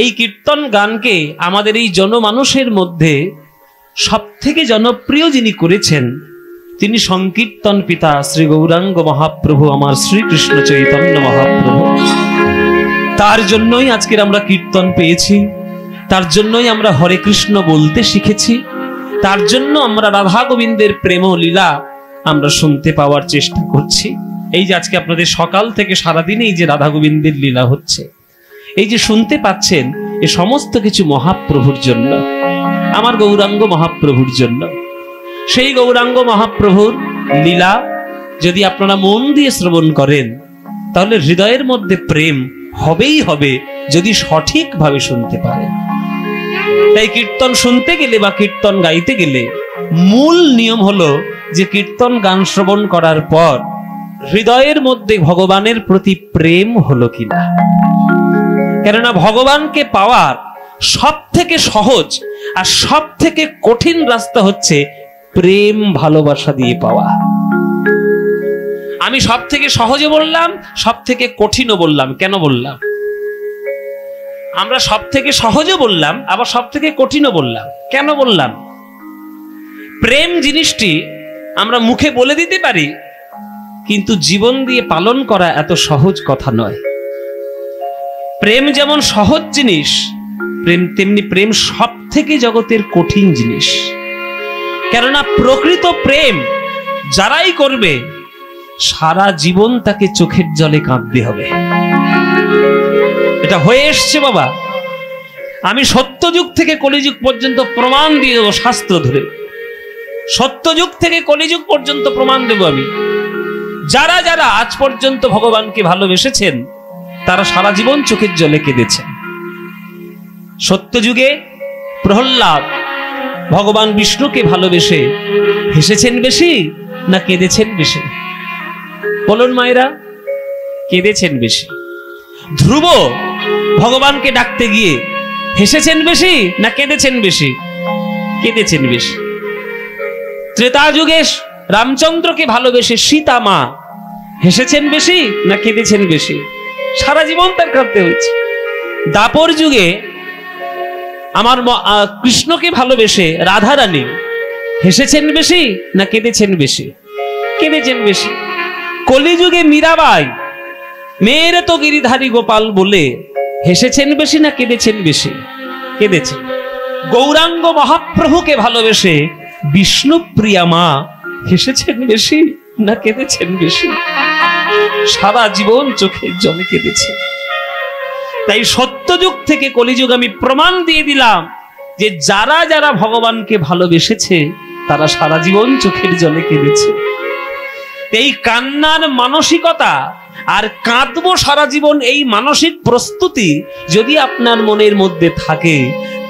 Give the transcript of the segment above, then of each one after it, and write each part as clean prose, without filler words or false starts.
এই কীর্তন গানকে আমাদের এই জনমানুষের মধ্যে সবথেকে জনপ্রিয় যিনি করেছেন তিনি সংকীর্তন পিতা শ্রী গৌরাঙ্গ মহাপ্রভু, আমার শ্রীকৃষ্ণ চৈতন্য মহাপ্রভু। তার জন্যই আজকের আমরা কীর্তন পেয়েছি, তার জন্যই আমরা হরে কৃষ্ণ বলতে শিখেছি, তার জন্য আমরা রাধা গোবিন্দের প্রেম লীলা আমরা শুনতে পাওয়ার চেষ্টা করছি। এই যে আজকে আপনাদের সকাল থেকে সারাদিন এই যে রাধা গোবিন্দের লীলা হচ্ছে, এই যে শুনতে পাচ্ছেন, এ সমস্ত কিছু মহাপ্রভুর জন্য, আমার গৌরাঙ্গ মহাপ্রভুর জন্য। সেই গৌরাঙ্গ মহাপ্রভুর লীলা যদি আপনারা মন দিয়ে শ্রবণ করেন তাহলে হৃদয়ের মধ্যে প্রেম হবেই হবে, যদি সঠিকভাবে শুনতে পারেন। তাই কীর্তন শুনতে গেলে বা কীর্তন গাইতে গেলে মূল নিয়ম হলো যে কীর্তন গান শ্রবণ করার পর হৃদয়ের মধ্যে ভগবানের প্রতি প্রেম হলো কিনা। কেননা ভগবানকে পাওয়ার সব থেকে সহজ আর সব থেকে কঠিন রাস্তা হচ্ছে প্রেম ভালোবাসা দিয়ে পাওয়া। আমি সব থেকে সহজে বললাম, সব থেকে কঠিনও বললাম। কেন বললাম? আমরা সব থেকে সহজে বললাম, আবার সব থেকে কঠিনও বললাম। কেন বললাম? প্রেম জিনিসটি আমরা মুখে বলে দিতে পারি, কিন্তু জীবন দিয়ে পালন করা এত সহজ কথা নয়। প্রেম যেমন সহজ জিনিস, তেমনি প্রেম সব থেকে জগতের কঠিন জিনিস। কেননা প্রকৃত প্রেম যারাই করবে সারা জীবন তাকে চোখের জলে কাঁদতে হবে। এটা হয়ে এসছে বাবা। আমি সত্যযুগ থেকে কলিযুগ পর্যন্ত প্রমাণ দিয়ে দেবো, শাস্ত্র ধরে। সত্যযুগ থেকে কলিযুগ পর্যন্ত প্রমাণ দেব আমি। যারা যারা আজ পর্যন্ত ভগবানকে ভালোবেসেছেন তারা সারা জীবন চোখের জলে কেঁদেছেন। সত্যযুগে প্রহ্লাদ ভগবান বিষ্ণুকে ভালোবেসে হেসেছেন বেশি না কেঁদেছেন বেশি? বলুন মায়েরা, কেঁদেছেন বেশি। ধ্রুব ভগবানকে ডাকতে গিয়ে হেসেছেন বেশি না কেঁদেছেন বেশি? কেঁদেছেন বেশি। ত্রেতা যুগে রামচন্দ্রকে ভালোবেসে সীতা মা হেসেছেন বেশি না কেঁদেছেন বেশি? সারা জীবন তার কাঁদতে হয়েছে। দাপর যুগে আমার কৃষ্ণকে ভালোবেসে রাধা রানী হেসেছেন বেশি না কেঁদেছেন বেশি? কেঁদেছেন বেশি। কলিযুগে মীরাবাই মেয়ের তো গিরিধারী গোপাল বলে হেসেছেন বেশি না কেঁদেছেন বেশি? কেঁদেছেন। গৌরাঙ্গ মহাপ্রভুকে ভালোবেসে বিষ্ণুপ্রিয়া মা হেসেছেন বেশি না কেঁদেছেন বেশি? সারা জীবন চোখের জলে কেঁদেছে। তাই সত্যযুগ থেকে কলিযুগ আমি প্রমাণ দিয়ে দিলাম যে যারা যারা ভগবানকে ভালোবেসেছে তারা সারা জীবন চোখের জলে কেঁদেছে। এই কান্নার মানসিকতা আর কাঁদবো সারা জীবন, এই মানসিক প্রস্তুতি যদি আপনার মনের মধ্যে থাকে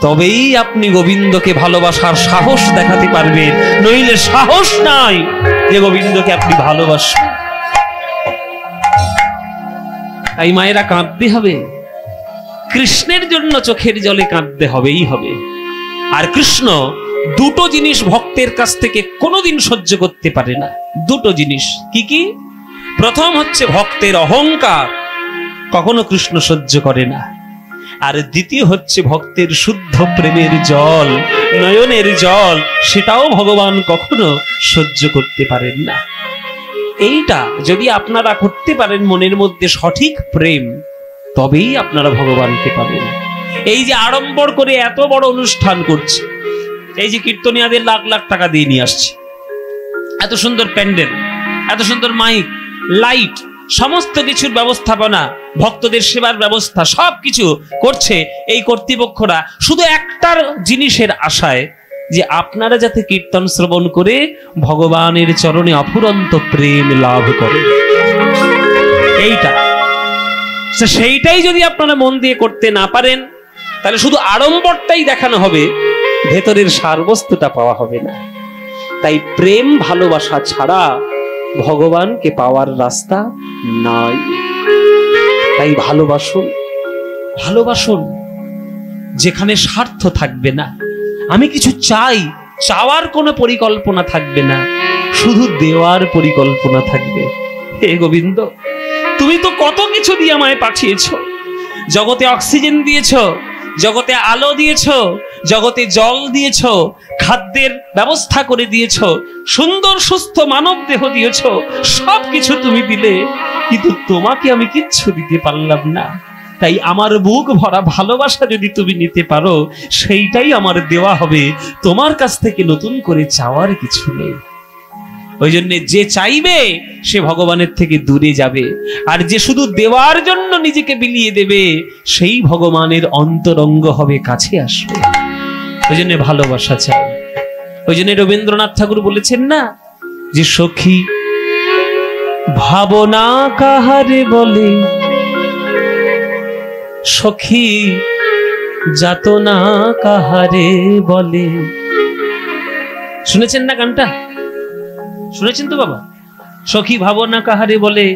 তবেই আপনি গোবিন্দকে ভালোবাসার সাহস দেখাতে পারবেন। নইলে সাহস নাই যে গোবিন্দকে আপনি ভালোবাসবেন। তাই মায়েরা কাঁদতে হবে, কৃষ্ণের জন্য চোখের জলে কাঁদতে হবেই হবে। আর কৃষ্ণ দুটো জিনিস ভক্তের কাছ থেকে কোনোদিন সহ্য করতে পারে না। দুটো জিনিস কি কি? প্রথম হচ্ছে ভক্তের অহংকার, কখনো কৃষ্ণ সহ্য করে না। আর দ্বিতীয় হচ্ছে ভক্তের শুদ্ধ প্রেমের জল, নয়নের জল, সেটাও ভগবান কখনো সহ্য করতে পারেন না। এইটা যদি আপনারা করতে পারেন মনের মধ্যে সঠিক প্রেম, তবেই আপনারা ভগবানকে পাবেন। এই যে আড়ম্বর করে এত বড় অনুষ্ঠান করছে, এই যে কীর্তনিয়াদের লাখ লাখ টাকা দিয়ে নিয়ে আসছে, এত সুন্দর প্যান্ডেল, এত সুন্দর মাইক, লাইট, সমস্ত কিছুর ব্যবস্থাপনা, ভক্তদের সেবার ব্যবস্থা, সবকিছু করছে এই কর্তৃপক্ষরা শুধু একটার জিনিসের আশায় যে আপনারা যাতে কীর্তন শ্রবণ করে ভগবানের চরণে অফুরন্ত প্রেম লাভ করেন। এইটা, সেইটাই যদি আপনারা মন দিয়ে করতে না পারেন তাহলে শুধু আড়ম্বরটাই দেখানো হবে, ভেতরের সারবস্তুটা পাওয়া হবে না। তাই প্রেম ভালোবাসা ছাড়া ভগবানকে পাওয়ার রাস্তা নাই। তাই ভালোবাসুন, ভালোবাসুন যেখানে স্বার্থ থাকবে না। আমি কিছু চাই, চাওয়ার কোনো পরিকল্পনা থাকবে না, শুধু দেওয়ার পরিকল্পনা থাকবে। হে গোবিন্দ, তুমি তো কত কিছু দিয়ে আমায় পাঠিয়েছ। জগতে অক্সিজেন দিয়েছ, জগতে আলো দিয়েছো, জগতে জল দিয়েছো, খাদ্যের ব্যবস্থা করে দিয়েছো, সুন্দর সুস্থ মানব দেহ দিয়েছো, সবকিছু তুমি দিলে, কিন্তু তোমাকে আমি কিচ্ছু দিতে পারলাম না। তাই আমার বুক ভরা ভালোবাসা যদি তুমি নিতে পারো, সেইটাই আমার দেওয়া হবে, তোমার কাছ থেকে নতুন করে চাওয়ার কিছু নেই। ওই জন্য যে চাইবে সে ভগবানের থেকে দূরে যাবে, আর যে শুধু দেওয়ার জন্য নিজেকে বিলিয়ে দেবে সেই ভগবানের অন্তরঙ্গ হবে, কাছে আসবে। ওই জন্য ভালোবাসা চাই। ওই জন্য রবীন্দ্রনাথ ঠাকুর বলেছেন না যে সখী ভাবনা কাহারে বলে, সখী যাতনা কাহারে বলে। শুনেছেন না গানটা? শুনেছেন তো বাবা? সখী ভাবনা কাহারে বলে,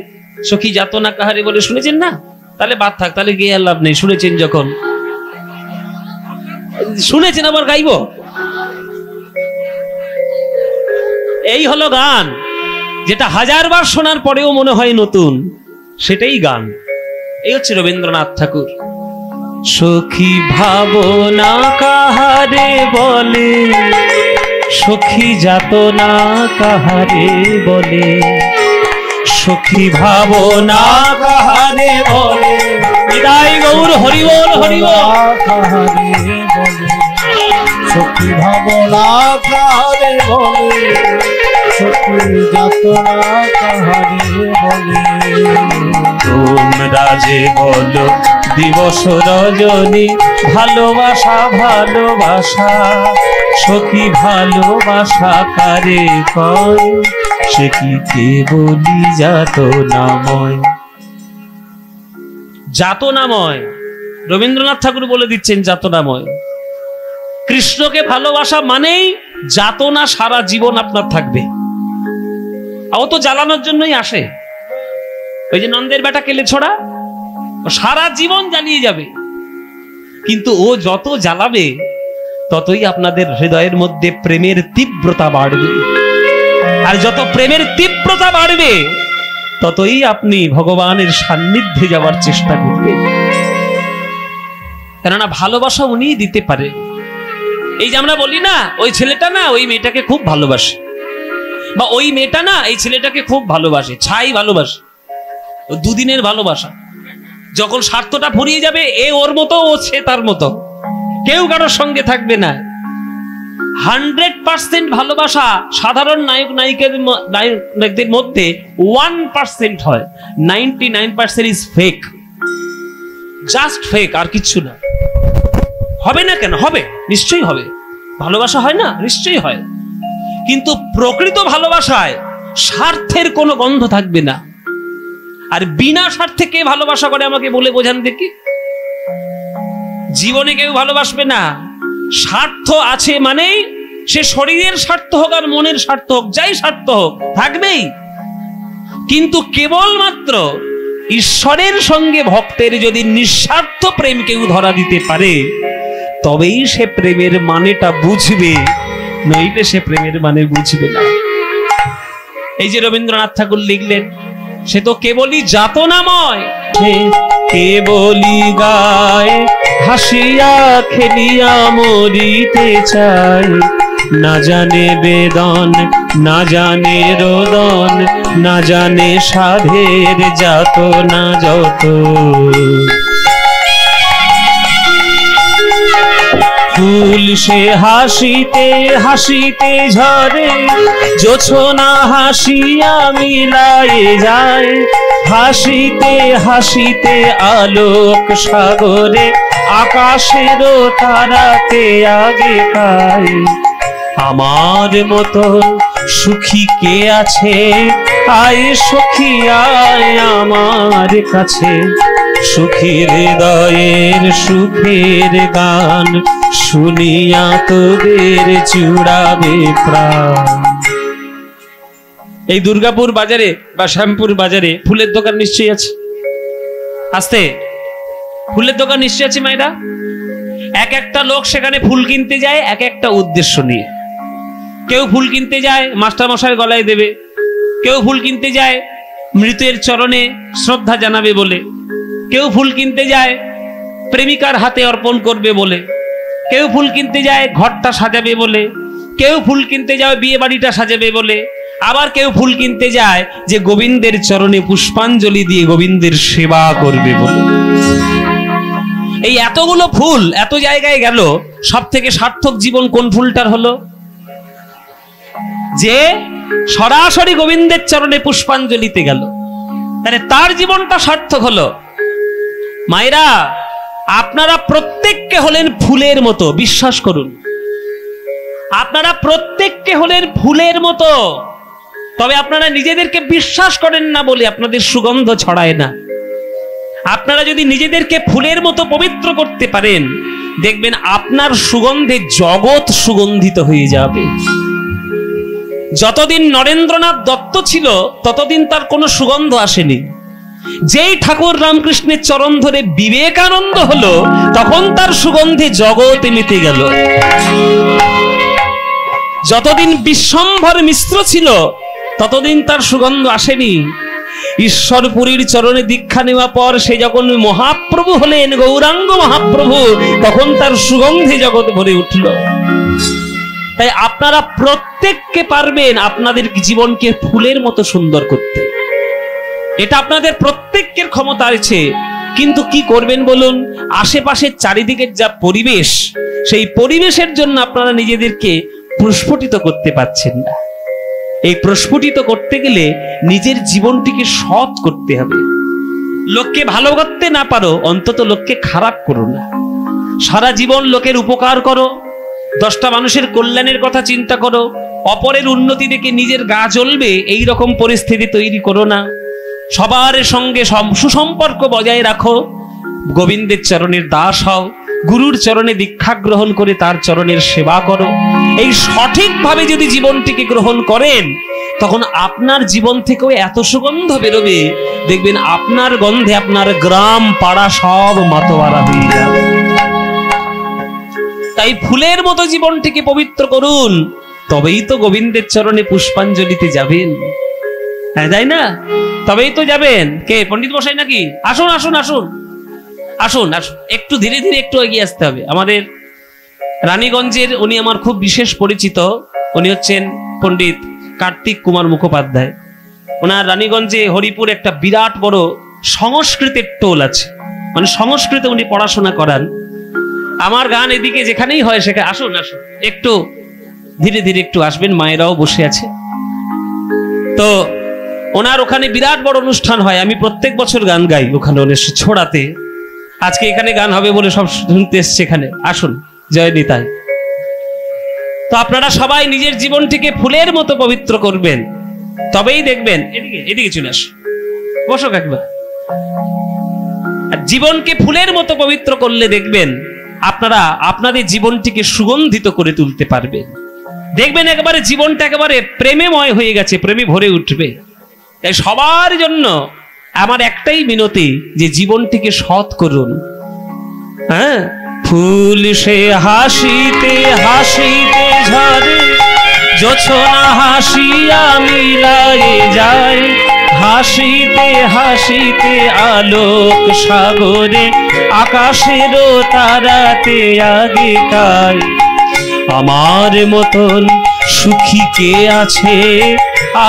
সখী যাতনা কাহারে বলে, শুনেছেন না? তাহলে বাদ থাক, তাহলে গিয়ে আর লাভ নেই। শুনেছেন যখন, শুনেছেন আবার গাইবো? এই হলো গান, যেটা হাজারবার শোনার পরেও মনে হয় নতুন, সেটাই গান। এই হচ্ছে রবীন্দ্রনাথ ঠাকুর। সখী ভাবনা কাহারে বলে, সখী যাতনা কাহারে বলে, সখী ভাবনা কাহারে বলে, বিদায় গৌর হরি বল হরি বল। কাহারে বলে সখী ভাবনা কাহারে বলে, সখী যাতনা কাহারে বলে। তোমরা যে বলো দিবস রজনী ভালোবাসা ভালোবাসা, সখী ভালোবাসা কারে কয়, সে কি কেবলি যাতনাময়। যাতনাময় রবীন্দ্রনাথ ঠাকুর বলে দিচ্ছেন, যাতনাময়। কৃষ্ণকে ভালোবাসা মানেই যাতনা সারা জীবন আপনার থাকবে। ও তো জ্বালানোর জন্যই আসে। ওই যে নন্দের বেটা কেলে ছোড়া, সারা জীবন জ্বালিয়ে যাবে, কিন্তু ও যত জ্বালাবে ততই আপনাদের হৃদয়ের মধ্যে প্রেমের তীব্রতা বাড়বে। আর যত প্রেমের তীব্রতা বাড়বে ততই আপনি ভগবানের সান্নিধ্যে যাওয়ার চেষ্টা করবেন। কেননা ভালোবাসা উনিই দিতে পারে। এই যে আমরা বলি না, ওই ছেলেটা না ওই মেয়েটাকে খুব ভালোবাসে, বা ওই মেয়েটা না এই ছেলেটাকে খুব ভালোবাসে, ছাই ভালোবাসে, দুদিনের ভালোবাসা। যখন স্বার্থটা ফুরিয়ে যাবে, এ ওর মতো, ও সে তার মতো, কেউ কারোর সঙ্গে থাকবে না। 100% ভালোবাসা সাধারণ নায়ক নায়িকাদের মধ্যে 1% হয়, 99% ইজ ফেক, জাস্ট ফেক, আর কিচ্ছু না। হবে না কেন? হবে, নিশ্চয়ই হবে। ভালোবাসা হয় না? নিশ্চয়ই হয়। কিন্তু প্রকৃত ভালোবাসায় স্বার্থের কোনো গন্ধ থাকবে না। আর বিনা স্বার্থে কে ভালোবাসা করে আমাকে বলে বোঝান দেখি? জীবনে কেউ ভালোবাসবে না। স্বার্থ আছে মানেই সে শরীরের স্বার্থ হোক আর মনের স্বার্থ হোক, যাই স্বার্থ হোক, থাকবেই। কিন্তু কেবলমাত্র ঈশ্বরের সঙ্গে ভক্তের যদি নিঃস্বার্থ প্রেম কেউ ধরা দিতে পারে, তবেই সে প্রেমের মানেটা বুঝবে, নইলে সে প্রেমের মানে বুঝবে না। এই যে রবীন্দ্রনাথ ঠাকুর লিখলেন, সে তো কেবলই যাতনাময়, কেবলই গায় হাসিয়া খেলিয়া মরিতে চায়, না জানে বেদন না জানে রোদন, না জানে সাধের যাতনা যত। ফুল সে হাসিতে হাসিতে ঝরে, জোছনা হাসিয়া মিলায়ে যায়, হাসিতে হাসিতে আলোক সাগরে আকাশেরও তারাতে আগে পায়। আমার মতো সুখী কে আছে, আয় সখী আয় আমার কাছে, সুখীর হৃদয়ের সুখের গান শুনিয়া তোদের জুড়াবে প্রাণ। এই দুর্গাপুর বাজারে বা শ্যামপুর বাজারে ফুলের দোকান নিশ্চয়ই আছে, আসতে ফুলের দোকান নিশ্চয়ই আছে মায়েরা। এক একটা লোক সেখানে ফুল কিনতে যায় এক একটা উদ্দেশ্য নিয়ে। কেউ ফুল কিনতে যায় মাস্টার মশাইয়ের গলায় দেবে, কেউ ফুল কিনতে যায় মৃতের চরণে শ্রদ্ধা জানাবে বলে, কেউ ফুল কিনতে যায় প্রেমিকার হাতে অর্পণ করবে বলে, কেউ ফুল কিনতে যায় ঘরটা সাজাবে বলে, কেউ ফুল কিনতে যায় বিয়ে বাড়িটা সাজাবে বলে, আবার কেউ ফুল কিনতে যায় যে গোবিন্দের চরণে পুষ্পাঞ্জলি দিয়ে গোবিন্দের সেবা করবে বলে। এই এতগুলো ফুল এত জায়গায় গেল, সব থেকে সার্থক জীবন কোন ফুলটার হলো? যে সরাসরি গোবিন্দের চরণে পুষ্পাঞ্জলিতে গেল, তাহলে তার জীবনটা সার্থক হলো। মায়েরা, আপনারা প্রত্যেককে হলেন ফুলের মতো, বিশ্বাস করুন, আপনারা প্রত্যেককে হলেন ফুলের মতো। তবে আপনারা নিজেদেরকে বিশ্বাস করেন না বলে আপনাদের সুগন্ধ ছড়ায় না। আপনারা যদি নিজেদেরকে ফুলের মতো পবিত্র করতে পারেন, দেখবেন আপনার সুগন্ধে জগৎ সুগন্ধিত হয়ে যাবে। যতদিন নরেন্দ্রনাথ দত্ত ছিল ততদিন তার কোনো সুগন্ধ আসেনি। যেই ঠাকুর রামকৃষ্ণের চরণ ধরে বিবেকানন্দ হলো, তখন তার সুগন্ধে জগৎ মেতে গেল। যতদিন বিশ্বম্ভর মিশ্র ছিল ততদিন তার সুগন্ধ আসেনি। ঈশ্বরপুরীর চরণে দীক্ষা নেওয়া পর সে যখন মহাপ্রভু হলেন, গৌরাঙ্গ মহাপ্রভু, তখন তার সুগন্ধে জগৎ ভরে উঠল। তাই আপনারা প্রত্যেককে পারবেন আপনাদের জীবনকে ফুলের মতো সুন্দর করতে, এটা আপনাদের প্রত্যেকের ক্ষমতা আছে। কিন্তু কি করবেন বলুন? আশেপাশের চারিদিকের যা পরিবেশ, সেই পরিবেশের জন্য আপনারা নিজেদেরকে প্রস্ফুটিত করতে পারছেন না। এই প্রস্ফুটিত করতে গেলে নিজের জীবনটিকে সৎ করতে হবে। লোককে ভালো করতে না পারো, অন্তত লোককে খারাপ করো না। সারা জীবন লোকের উপকার করো, 10টা মানুষের কল্যাণের কথা চিন্তা করো, অপরের উন্নতি দেখে নিজের গা জ্বলবে এই রকম পরিস্থিতি তৈরি করো না। সবার সঙ্গে সুসম্পর্ক বজায় রাখো, গোবিন্দের চরণের দাস হও, গুরুর চরণে দীক্ষা গ্রহণ করে তার চরণের সেবা করো। এই সঠিকভাবে যদি জীবনটিকে গ্রহণ করেন, তখন আপনার জীবন থেকেও এত সুগন্ধ বেরোবে, দেখবেন আপনার গন্ধে আপনার গ্রাম পাড়া সব মাতোয়ারা হয়ে যাবে। তাই ফুলের মতো জীবনটিকে পবিত্র করুন, তবেই তো গোবিন্দের চরণে পুষ্পাঞ্জলিতে যাবেন। হ্যাঁ, তাই না? তবেই তো যাবেন। কে পণ্ডিত মশাই নাকি? আসুন আসুন আসুন আসুন আসুন, একটু ধীরে ধীরে একটু এগিয়ে আসতে হবে। আমাদের রানীগঞ্জের উনি আমার খুব বিশেষ পরিচিত, উনি হচ্ছেন পণ্ডিত কার্তিক কুমার মুখোপাধ্যায়। ওনার রানীগঞ্জে হরিপুর একটা বিরাট বড় সংস্কৃতের টোল আছে, মানে সংস্কৃতে উনি পড়াশোনা করান। আমার গান এদিকে যেখানেই হয় সেখানে আসুন আসুন, একটু ধীরে ধীরে একটু আসবেন, মায়েরাও বসে আছে। তো ওনার ওখানে বিরাট বড় অনুষ্ঠান হয়, আমি প্রত্যেক বছর গান গাই ওখানে ছোড়াতে। আজকে এখানে গান হবে বলে সব শুনতে এসছে এখানে। আসুন, জয় নিতাই। তো আপনারা সবাই নিজের জীবনটিকে ফুলের মতো পবিত্র করবেন, তবেই দেখবেন। এদিকে এদিকে চলে আস, বসো একবার। জীবনকে ফুলের মতো পবিত্র করলে দেখবেন আপনারা আপনাদের জীবনটিকে সুগন্ধিত করে তুলতে পারবেন। দেখবেন একেবারে জীবনটা একেবারে প্রেমেময় হয়ে গেছে, প্রেমে ভরে উঠবে। তাই সবার জন্য আমার একটাই মিনতি, যে জীবনটিকে সৎ করুন। হ্যাঁ, ফুল সে হাসিতে হাসিতে ঝরে, জোছনা হাসিয়া মিলায়ে যায়, হাসিতে হাসিতে আলোক সাগরে, আকাশেরও তারাতে আগে তাই। আমার মতন সুখী কে আছে?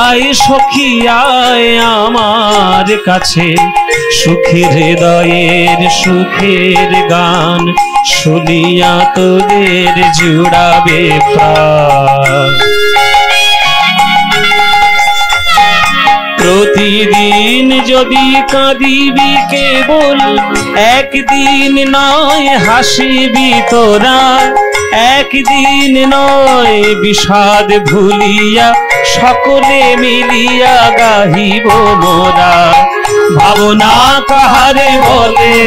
আয় সখী আয় আমার কাছে, সুখের হৃদয়ের সুখের গান শুনিয়া তোদের জুড়াবে প্রাণ। প্রতিদিন যদি কাঁদিবি কেবল, একদিন নয় হাসিবি তোরা, একদিন নয় বিষাদ ভুলিয়া, সকলে মিলিয়া গাহিব মোরা। ভাবনা কাহারে বলে,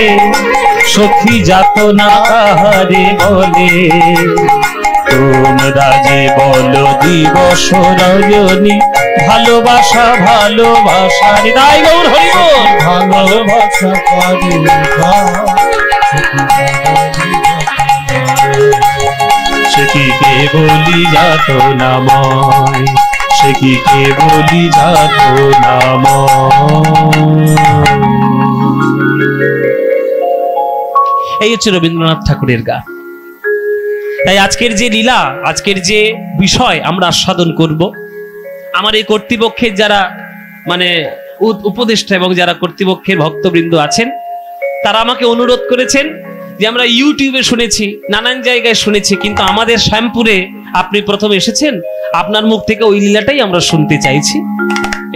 সখী যাতনা কাহারে বলে, তোমরা যে বলো দিবস রজনী, ভালোবাসা ভালোবাসা হৃদয় গৌর হরি বল, ভালোবাসা পারি সে কি কে বলি যাত নাময়, সে কি কে বলি যাত নাময়। এই হচ্ছে রবীন্দ্রনাথ ঠাকুরের গান। তাই আজকের যে লীলা, আজকের যে বিষয় আমরা আস্বাদন করব, আমার এই কর্তৃপক্ষের যারা মানে উপদেষ্টা এবং যারা কর্তৃপক্ষের ভক্তবৃন্দ আছেন, তারা আমাকে অনুরোধ করেছেন যে আমরা ইউটিউবে শুনেছি, নানান জায়গায় শুনেছি, কিন্তু আমাদের শ্যামপুরে আপনি প্রথম এসেছেন, আপনার মুখ থেকে ওই লীলাটাই আমরা শুনতে চাইছি।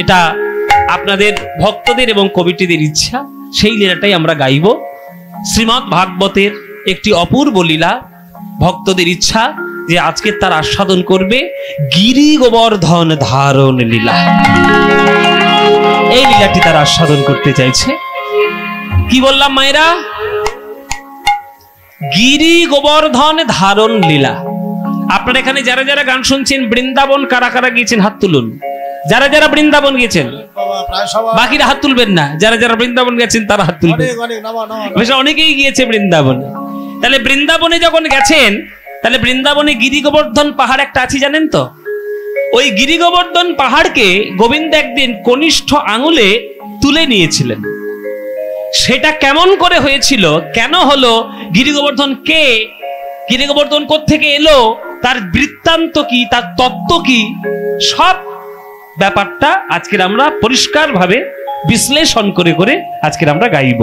এটা আপনাদের ভক্তদের এবং কমিটিদের ইচ্ছা, সেই লীলাটাই আমরা গাইব। শ্রীমদ্ ভাগবতের একটি অপূর্ব লীলা, ভক্তদের ইচ্ছা যে আজকে তার আস্বাদন করবে গিরি গোবর্ধন ধারণ লীলা। এই লীলাটি তারা আস্বাদন করতে চাইছে। কি বললাম মায়েরা? গিরি গোবর্ধন ধারণ লীলা। আপনারা এখানে যারা যারা গান শুনছেন, বৃন্দাবন কারা কারা গিয়েছেন হাত তুলুন। যারা যারা বৃন্দাবন গেছেন, বাকিরা হাত তুলবেন না। যারা যারা বৃন্দাবন গেছেন তারা হাত তুলবেন। অনেকেই গিয়েছে বৃন্দাবনে। তাহলে বৃন্দাবনে যখন গেছেন, তাহলে বৃন্দাবনে গিরি গোবর্ধন পাহাড় একটা আছে, জানেন তো? ওই গিরি গোবর্ধন পাহাড়কে গোবিন্দ একদিন কনিষ্ঠ আঙুলে তুলে নিয়েছিলেন। সেটা কেমন করে হয়েছিল, কেন হলো, গিরি গোবর্ধন কে, গিরি গোবর্ধন কোত্থেকে এলো, তার বৃত্তান্ত কি, তার তত্ত্ব কি, সব ব্যাপারটা আজকের আমরা পরিষ্কার ভাবে বিশ্লেষণ করে করে আজকের আমরা গাইব।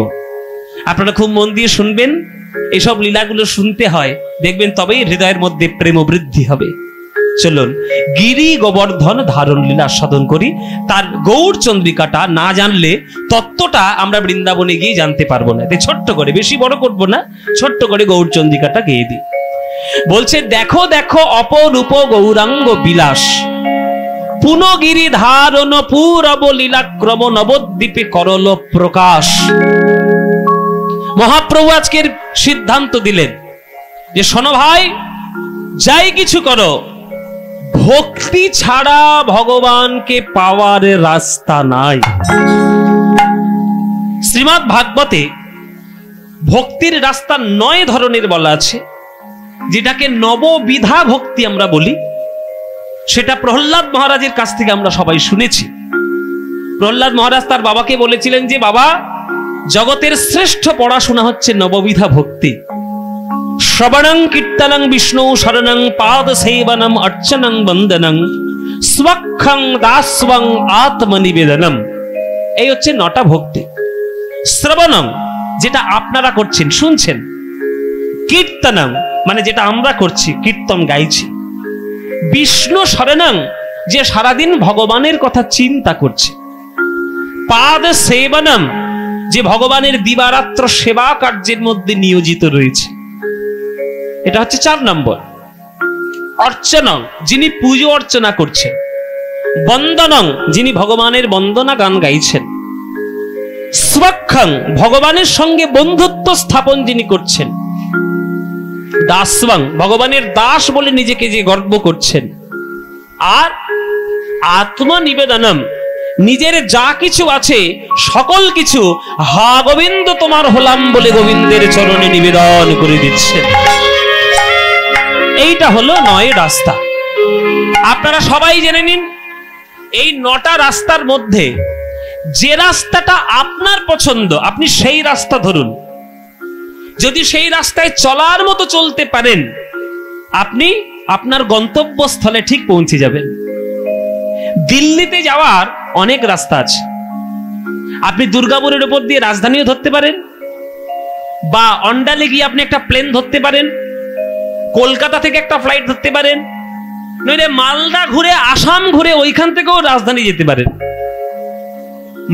আপনারা খুব মন দিয়ে শুনবেন। এসব লীলাগুলো শুনতে হয়, দেখবেন তবেই হৃদয়ের মধ্যে প্রেম বৃদ্ধি হবে। চলুন গিরি গোবর্ধন ধারণ লীলা আস্বাদন করি। তার গৌর চন্দ্রিকাটা না জানলে তত্ত্বটা আমরা বৃন্দাবনে গিয়ে জানতে পারবো না। ছোট্ট করে, বেশি বড় করবো না, ছোট্ট করে গৌর চন্দ্রিকাটা গেয়ে দিই। বলছে, দেখো দেখো অপরূপ গৌরাঙ্গ বিলাস, পুনগিরি ধারণ পূরব লীলাক্রম নবদ্বীপে করল প্রকাশ। মহাপ্রভু আজকের সিদ্ধান্ত দিলেন যে শোনো ভাই, যাই কিছু করো, ভক্তি ছাড়া ভগবানকে পাওয়ার রাস্তা নাই। শ্রীমদ্ ভাগবতে ভক্তির রাস্তা 9 ধরনের বলা আছে, যেটাকে নববিধা ভক্তি আমরা বলি। সেটা প্রহ্লাদ মহারাজের কাছ থেকে আমরা সবাই শুনেছি। প্রহ্লাদ মহারাজ তার বাবাকে বলেছিলেন যে বাবা, জগতের শ্রেষ্ঠ পড়াশোনা হচ্ছে নববিধা ভক্তি। শ্রবণং কীর্তনং বিষ্ণু শরণং পাদ সেবনম অর্চনং বন্দনং স্বক্ষং দাস্বং আত্মনিবেদনম। এই হচ্ছে 9টা ভক্তি। শ্রবণং, যেটা আপনারা করছেন, শুনছেন। কীর্তনং, মানে যেটা আমরা করছি, কীর্তন গাইছি। বিষ্ণু শরণং, যে সারাদিন ভগবানের কথা চিন্তা করছে। পাদ সেবনম, যে ভগবানের দিবারাত্র সেবা কার্যের মধ্যে নিয়োজিত রয়েছে। এটা হচ্ছে 4 নম্বর। অর্চনং, যিনি পুজো অর্চনা করছেন। বন্দনং, যিনি ভগবানের বন্দনা গান গাইছেন। স্বক্ষং, ভগবানের সঙ্গে বন্ধুত্ব স্থাপন যিনি করছেন। দাসবং, ভগবানের দাস বলে নিজেকে যে গর্ব করছেন। আর আত্মনিবেদনম, নিজের যা কিছু আছে সকল কিছু হা গোবিন্দ তোমার হলাম বলে গোবিন্দের চরণে নিবেদন করে দিচ্ছেন। এইটা হলো 9 রাস্তা। আপনারা সবাই জেনে নিন, এই 9টা রাস্তার মধ্যে যে রাস্তাটা আপনার পছন্দ, আপনি সেই রাস্তা ধরুন। যদি সেই রাস্তায় চলার মতো চলতে পারেন, আপনি আপনার গন্তব্যস্থলে ঠিক পৌঁছে যাবেন। দিল্লিতে যাওয়ার অনেক রাস্তা আছে। আপনি দুর্গাপুরের উপর দিয়ে রাজধানীও ধরতে পারেন, বা অন্ডালে গিয়ে আপনি একটা প্লেন ধরতে পারেন, কলকাতা থেকে একটা ফ্লাইট ধরতে পারেন, নইলে মালদা ঘুরে আসাম ঘুরে ওইখান থেকেও রাজধানী যেতে পারেন।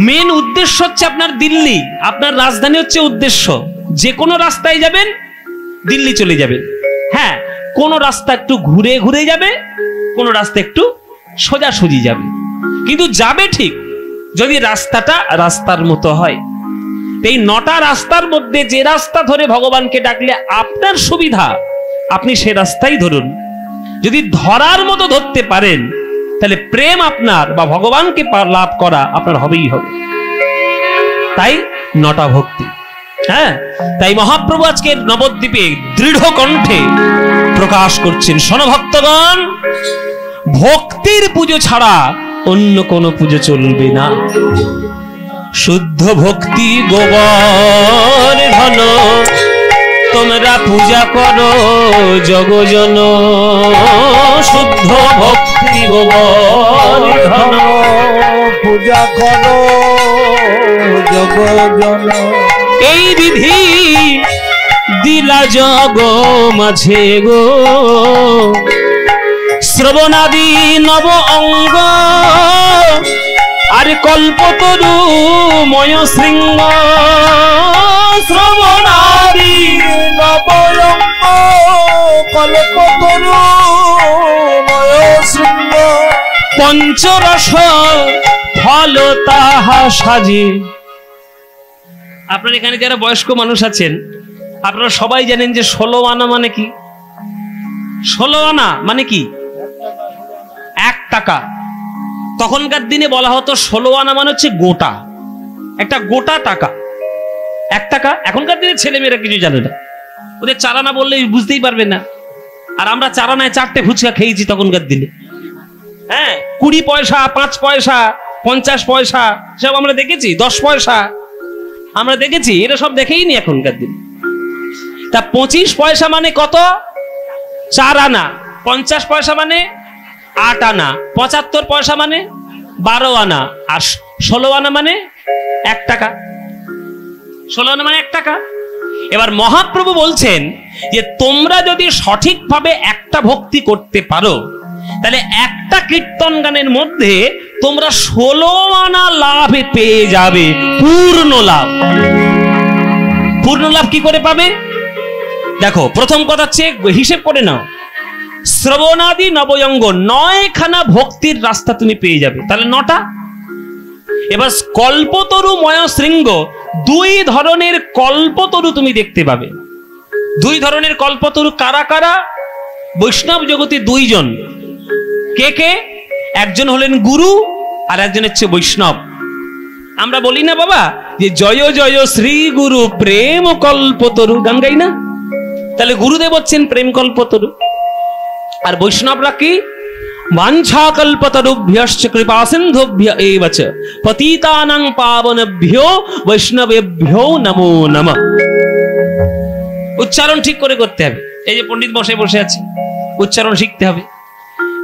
মেন উদ্দেশ্য হচ্ছে আপনার দিল্লি, আপনার রাজধানী হচ্ছে উদ্দেশ্য। যে কোনো রাস্তায় যাবেন, দিল্লি চলে যাবেন। হ্যাঁ, কোন রাস্তা একটু ঘুরে ঘুরে যাবে, কোন রাস্তা একটু সোজাসুজি যাবে, কিন্তু যাবে ঠিক, যদি রাস্তাটা রাস্তার মতো হয়। এই 9টা রাস্তার মধ্যে যে রাস্তা ধরে ভগবানকে ডাকলে আপনার সুবিধা, আপনি সে রাস্তাই ধরুন। যদি ধরার মতো ধরতে পারেন, তাহলে প্রেম আপনার বা ভগবানকে লাভ করা আপনার হবেই হবে। তাই 9টা ভক্তি। হ্যাঁ, তাই মহাপ্রভু আজকে নবদ্বীপে দৃঢ় কণ্ঠে প্রকাশ করছেন, শোনো ভক্তগণ, ভক্তির পুজো ছাড়া অন্য কোনো পুজো চলবে না। শুদ্ধ ভক্তি গোবর্ধন তোমরা পূজা করো জগজন, শুদ্ধ ভক্তি গোবর্ধন। পূজা করো জগজন, এই বিধি দিলা জগ মাঝে গো, শ্রবণাদি নব অঙ্গ আর কল্পতরু ময় শৃঙ্গ। শ্রবণাদি নব অঙ্গ কল্পতরু ময় শৃঙ্গ, পঞ্চরস ফল তাহা সাজে। আপনার এখানে যারা বয়স্ক মানুষ আছেন, আপনারা সবাই জানেন যে 16 আনা মানে কি? 16 আনা মানে কি? 1 টাকা। তখনকার দিনে বলা হতো 16 আনা মানে হচ্ছে গোটা, একটা গোটা টাকা, 1 টাকা। এখনকার দিনে ছেলেমেয়েরা কিছু জানে না, ওদের 4 আনা বললে বুঝতেই পারবে না। আর আমরা 4 আনায় 4টে ফুচকা খেয়েছি তখনকার দিনে। হ্যাঁ, 20 পয়সা, 5 পয়সা, 50 পয়সা সব আমরা দেখেছি, 10 পয়সা আমরা দেখেছি, এটা সব দেখেই নি এখনকার দিনে। তা 25 পয়সা মানে কত? 4 আনা। 50 পয়সা মানে 8 আনা। 75 পয়সা মানে 12 আনা। আর 16 আনা মানে 1 টাকা। 16 আনা মানে 1 টাকা। এবার মহাপ্রভু বলছেন যে তোমরা যদি সঠিকভাবে একটা ভক্তি করতে পারো, তাহলে একটা কীর্তন গানের মধ্যে তোমরা 16 আনা লাভ পেয়ে যাবে, পূর্ণ লাভ। পূর্ণ লাভ কি করে পাবে? দেখো, প্রথম কথা হচ্ছে হিসেব করে নাও, শ্রবণাদি নবয়ঙ্গ 9খানা ভক্তির রাস্তা তুমি পেয়ে যাবে, তাহলে 9টা। এবার কল্পতরু ময় শৃঙ্গ, 2 ধরনের কল্পতরু তুমি দেখতে পাবে। 2 ধরনের কল্পতরু কারা কারা? বৈষ্ণব জগতে 2 জন। কে কে? একজন হলেন গুরু আর একজন হচ্ছে বৈষ্ণব। আমরা বলি না বাবা যে জয় জয় শ্রী গুরু প্রেম কল্পতরু, গান গাই না? তাহলে গুরুদেব হচ্ছেন প্রেম কল্পতরু, আর বৈষ্ণবরা কি? বাঞ্ছা কল্পতরুভ্যশ্চ কৃপা সিন্ধুভ্য এব চ পতিতানাং পাবনেভ্যো বৈষ্ণবেভ্যো নমো নমঃ। উচ্চারণ ঠিক করে করতে হবে। এই যে পণ্ডিত মশাই বসে আছে, উচ্চারণ শিখতে হবে।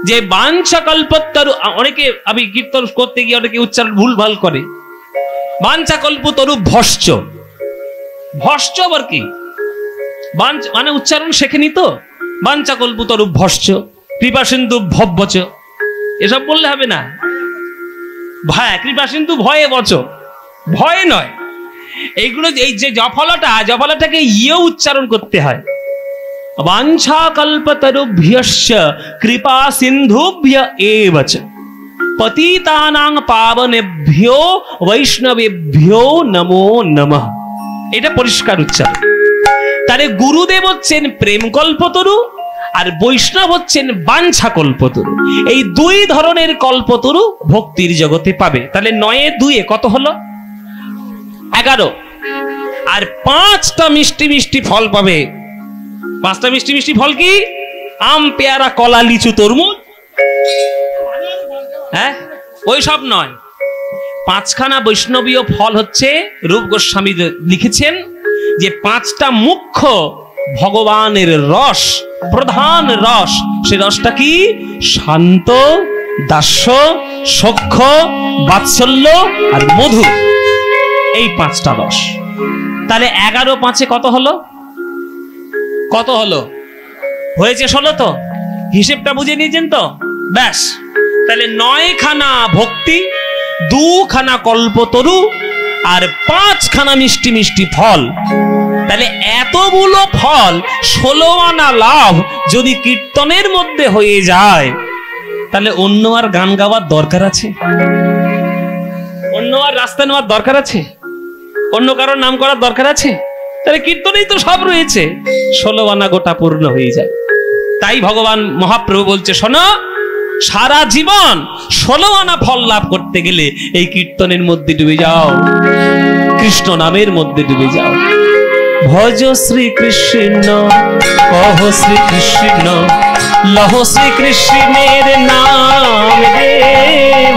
যে বাঞ্ছা কল্পতরু, অনেকে আমি কীর্তন করতে গিয়ে অনেকে উচ্চারণ ভুলভাল করে। বাঞ্ছা কল্পতরু ভস্য, ভস্য আবার কি? মানে উচ্চারণ শেখেনি তো। বাঞ্ছা কল্পতরু ভস্য, কৃপা সিন্ধু ভব্বচ, এসব বললে হবে না। ভাই কৃপা সিন্ধু ভয়ে বচ, ভয়ে নয়। এইগুলো এই যে জফলাটাকে ইয়ে উচ্চারণ করতে হয়। বাঞ্ছা কল্পতরুভ্যশ্চ কৃপা সিন্ধুভ্য এব চ পতিতানাং পাবনেভ্যো বৈষ্ণবেভ্যো নমো নমঃ। এটা পরিষ্কার উচ্চারণ। তারে গুরুদেব হচ্ছেন প্রেম কল্পতরু আর বৈষ্ণব হচ্ছেন বাঞ্ছা কল্পতরু। এই 2 ধরনের কল্পতরু ভক্তির জগতে পাবে। তাহলে 9 এ 2 কত হলো? 11। আর 5টা মিষ্টি মিষ্টি ফল পাবে। 5টা মিষ্টি মিষ্টি ফল কি? আম, পেয়ারা, কলা, লিচু, তরমুজ। হ্যাঁ, ওই সব নয়। 5খানা বৈষ্ণবীয় ফল হচ্ছে, রূপ গোস্বামী লিখেছেন যে 5টা মুখ্য ভগবানের রস, প্রধান রস। সে রসটা কি? শান্ত, দাস্য, সখ্য, বাৎসল্য আর মধুর। এই 5টা রস। তাহলে 11 5 কত হলো? কত হলো? হয়েছে 16 তো? হিসেবটা বুঝে নিয়েছেন তো? ব্যাস। তাহলে 9খানা ভক্তি, 2খানা কল্পতরু আর 5খানা মিষ্টি মিষ্টি ফল। তাহলে এতগুলো ফল, 16 আনা লাভ যদি কীর্তনের মধ্যে হয়ে যায়, তাহলে অন্য আর গান গাওয়ার দরকার আছে? অন্য আর রাস্তা নেওয়ার দরকার আছে? অন্য কারোর নাম করার দরকার আছে? তাহলে কীর্তনেই তো সব রয়েছে, 16 আনা গোটা পূর্ণ হয়ে যায়। তাই ভগবান মহাপ্রভু বলছে, শোনো, সারা জীবন 16 আনা ফল লাভ করতে গেলে এই কীর্তনের মধ্যে ডুবে যাও, কৃষ্ণ নামের মধ্যে ডুবে যাও। ভজ শ্রী কৃষ্ণ, কহ শ্রী কৃষ্ণ, লহ শ্রীকৃষ্ণের নাম রে,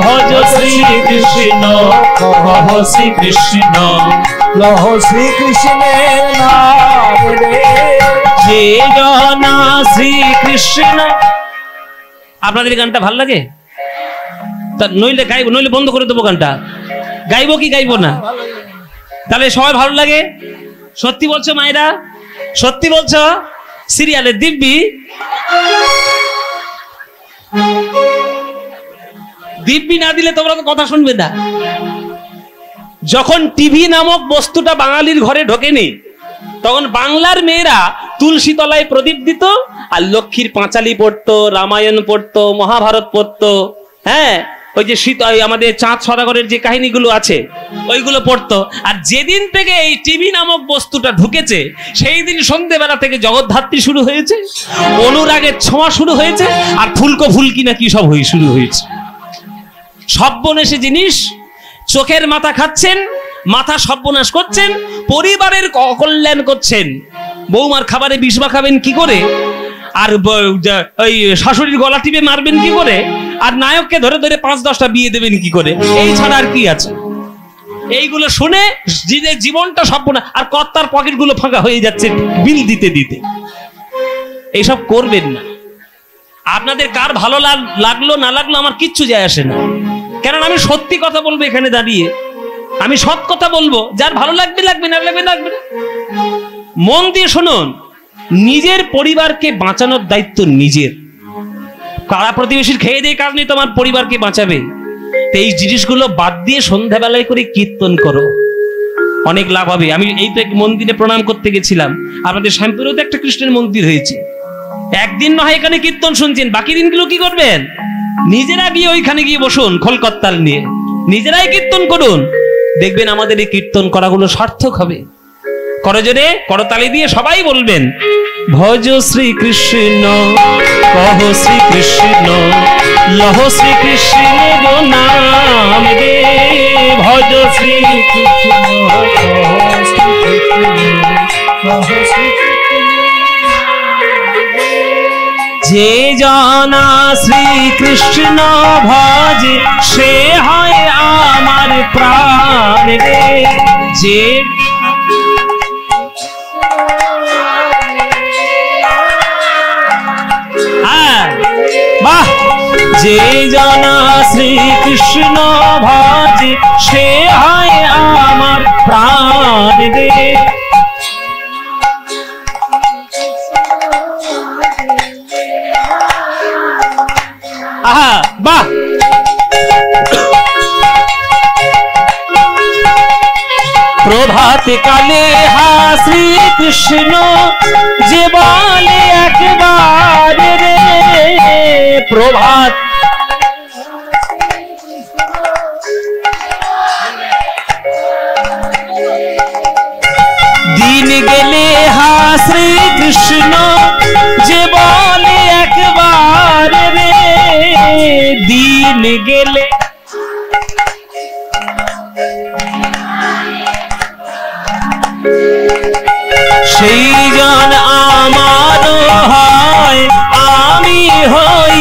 ভজ শ্রীকৃষ্ণ, কহ শ্রীকৃষ্ণ, লহ শ্রীকৃষ্ণের নাম রে। যে জনা শ্রীকৃষ্ণ। আপনাদের গানটা ভাল লাগে? তা নইলে গাইব, নইলে বন্ধ করে দেবো গানটা। গাইবো কি গাইবো না? তাহলে সবাই ভালো লাগে? সত্যি বলছো মায়েরা? সত্যি বলছো? সিরিয়ালের দিব্যি, দিব্যি না দিলে তোমরা তো কথা শুনবে না। যখন টিভি নামক বস্তুটা বাঙালির ঘরে ঢোকেনি, তখন বাংলার মেয়েরা তুলসী তলায় প্রদীপ দিত আর লক্ষ্মীর পাঁচালী পড়তো, রামায়ণ পড়তো, মহাভারত পড়তো। হ্যাঁ, ওই যে আমাদের চাঁদ সদাগরের যে কাহিনীগুলো আছে ওইগুলো পড়তো। আর যেদিন থেকে এই টিভি নামক বস্তুটা ঢুকেছে, সেই দিন সন্ধ্যেবেলা থেকে জগদ্ধাত্রী শুরু হয়েছে, অনুরাগের ছোঁয়া শুরু হয়েছে, আর ফুলকো ফুলকি না কি সব শুরু হয়েছে। সর্বনেশে জিনিস, চোখের মাথা খাচ্ছেন, মাথা সর্বনাশ করছেন, পরিবারের অকল্যাণ করছেন। বৌমার খাবারে বিষ মাখাবেন কি করে, আর ওই শাশুড়ির গলা টিপে মারবেন কি করে, আর নায়ককে ধরে ধরে 5-10টা বিয়ে দেবেন কি করে, এই ছাড়া আর কি আছে? এইগুলো শুনে জীবনটা সর্বনাশ, আর কর্তার পকেটগুলো ফাঁকা হয়ে যাচ্ছে বিল দিতে দিতে। এইসব করবেন না। আপনাদের কার ভালো লাগলো না লাগলো আমার কিচ্ছু যায় আসে না, কারণ আমি সত্যি কথা বলবো এখানে দাঁড়িয়ে। আমি সৎ কথা বলবো, যার ভালো লাগবে লাগবে, না লাগবে লাগবে না। মন দিয়ে শুনুন, নিজের পরিবারকে বাঁচানোর দায়িত্ব নিজের। পাড়া প্রতিবেশীর খেয়ে দিয়ে কাজ নেই, তোমার পরিবারকে বাঁচাবে। এই জিনিসগুলো বাদ দিয়ে সন্ধ্যাবেলায় করে কীর্তন করো, অনেক লাভ হবে। আমি এই তো এক মন্দিরে প্রণাম করতে গেছিলাম, আমাদের শ্যামপুরেও তো একটা কৃষ্ণের মন্দির হয়েছে। একদিন না হয় এখানে কীর্তন শুনছেন, বাকি দিনগুলো কি করবেন? নিজেরা গিয়ে ওইখানে গিয়ে বসুন খোলকত্তাল নিয়ে, নিজেরাই কীর্তন করুন, দেখবেন আমাদের এই কীর্তন করাগুলো সার্থক হবে। করজোরে করতালি দিয়ে সবাই বলবেন, ভজ শ্রীকৃষ্ণ, কহ শ্রীকৃষ্ণ, লহ শ্রীকৃষ্ণের নাম রে, ভজ শ্রীকৃষ্ণ, যে জনা শ্রীকৃষ্ণ ভজে, সে হয় আমার প্রাণ রে। যে বাহ, যে জনা শ্রীকৃষ্ণ ভজে, সে হয় আমার প্রাণ রে। আহা, বাহ। প্রভাত কালে হা শ্রীকৃষ্ণ, যে বলে একবার রে, প্রভাত দিন গেলে হা শ্রীকৃষ্ণ, যে বলে একবার রে, দিন গেলে সেই জন আমার হয়, আমি হই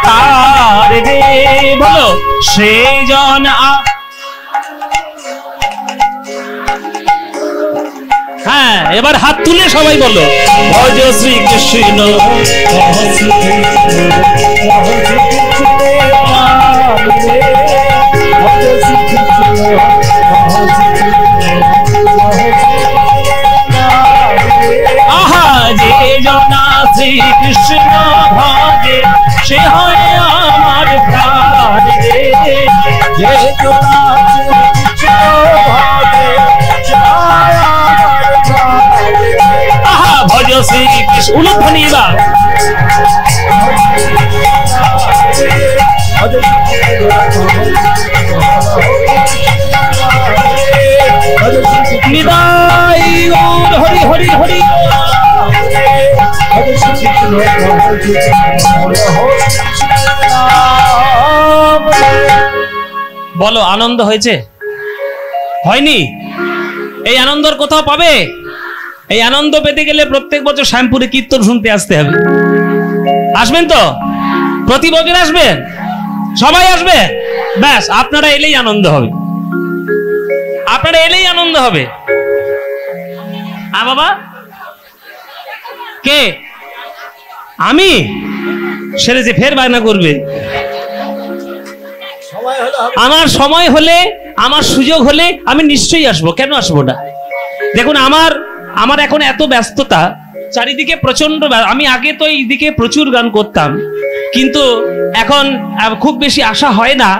তার রে। বলো, সেই জন হ্যাঁ, এবার হাত তুলে সবাই বলো, ভজ শ্রীকৃষ্ণ, আহা, যে জনা শ্রীকৃষ্ণ ভজে, সে হয় আমার প্রাণ রে। যে জনা শ্রীকৃষ্ণ ভজে, আহা, ভজ শ্রীকৃষ্ণ। উলুধ্বনি এবার, নিতাই গৌর হরি হরি হরি। বলো, আনন্দ হয়েছে? হয়নি? এই আনন্দ কোথাও পাবে? এই আনন্দ পেতে গেলে প্রত্যেক বছর শ্যামপুরে কীর্তন শুনতে আসতে হবে। আসবেন তো? প্রতি বছর আসবেন? সবাই আসবে? ব্যাস, আপনারা এলেই আনন্দ হবে, আপনারা এলেই আনন্দ হবে। বাবা কে? আমি? সেরেছে, ফের বায়না করবে। আমার সময় হলে, আমার সুযোগ হলে আমি নিশ্চয়ই আসবো, কেন আসবো না? দেখুন, আমার এখন এত ব্যস্ততা, চারিদিকে প্রচন্ড। আমি আগে তো এইদিকে প্রচুর গান করতাম, কিন্তু এখন খুব বেশি আশা হয় না,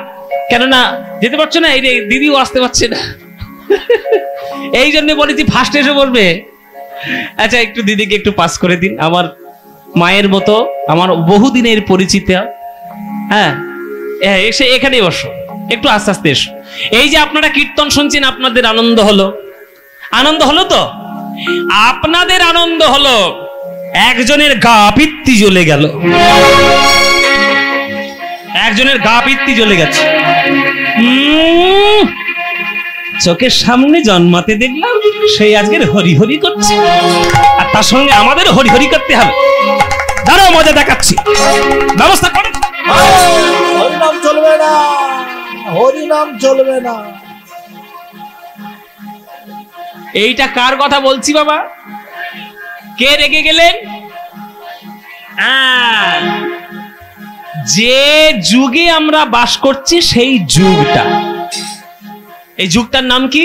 কেননা যেতে পারছো না, এই দিদিও আসতে পারছে না। এই জন্য বলেছি ফার্স্ট এসে বলবে, আচ্ছা একটু দিদিকে একটু পাস করে দিন, আমার মায়ের মতো, আমার বহুদিনের পরিচিত। হ্যাঁ, এসে এখানেই বসো, একটু আস্তে আস্তে এসো। এই যে আপনারা কীর্তন শুনছেন, আপনাদের আনন্দ হলো? আনন্দ হলো তো? আপনাদের আনন্দ হলো, একজনের গা পিত্তি জ্বলে গেল, একজনের গা পিত্তি জ্বলে গেছে। চোখের সামনে জন্মাতে দেখলাম, সেই আজকের হরি হরি করছে, আর তার সঙ্গে আমাদের হরি হরি করতে হবে। দাঁড়াও, মজা দেখাচ্ছি, ব্যবস্থা করে। হরিনাম চলবে না, হরিনাম চলবে না। এইটা কার কথা বলছি বাবা? কে রেগে গেলেন? যে যুগে আমরা বাস করছি সেই যুগটা, এই যুগটার নাম কি?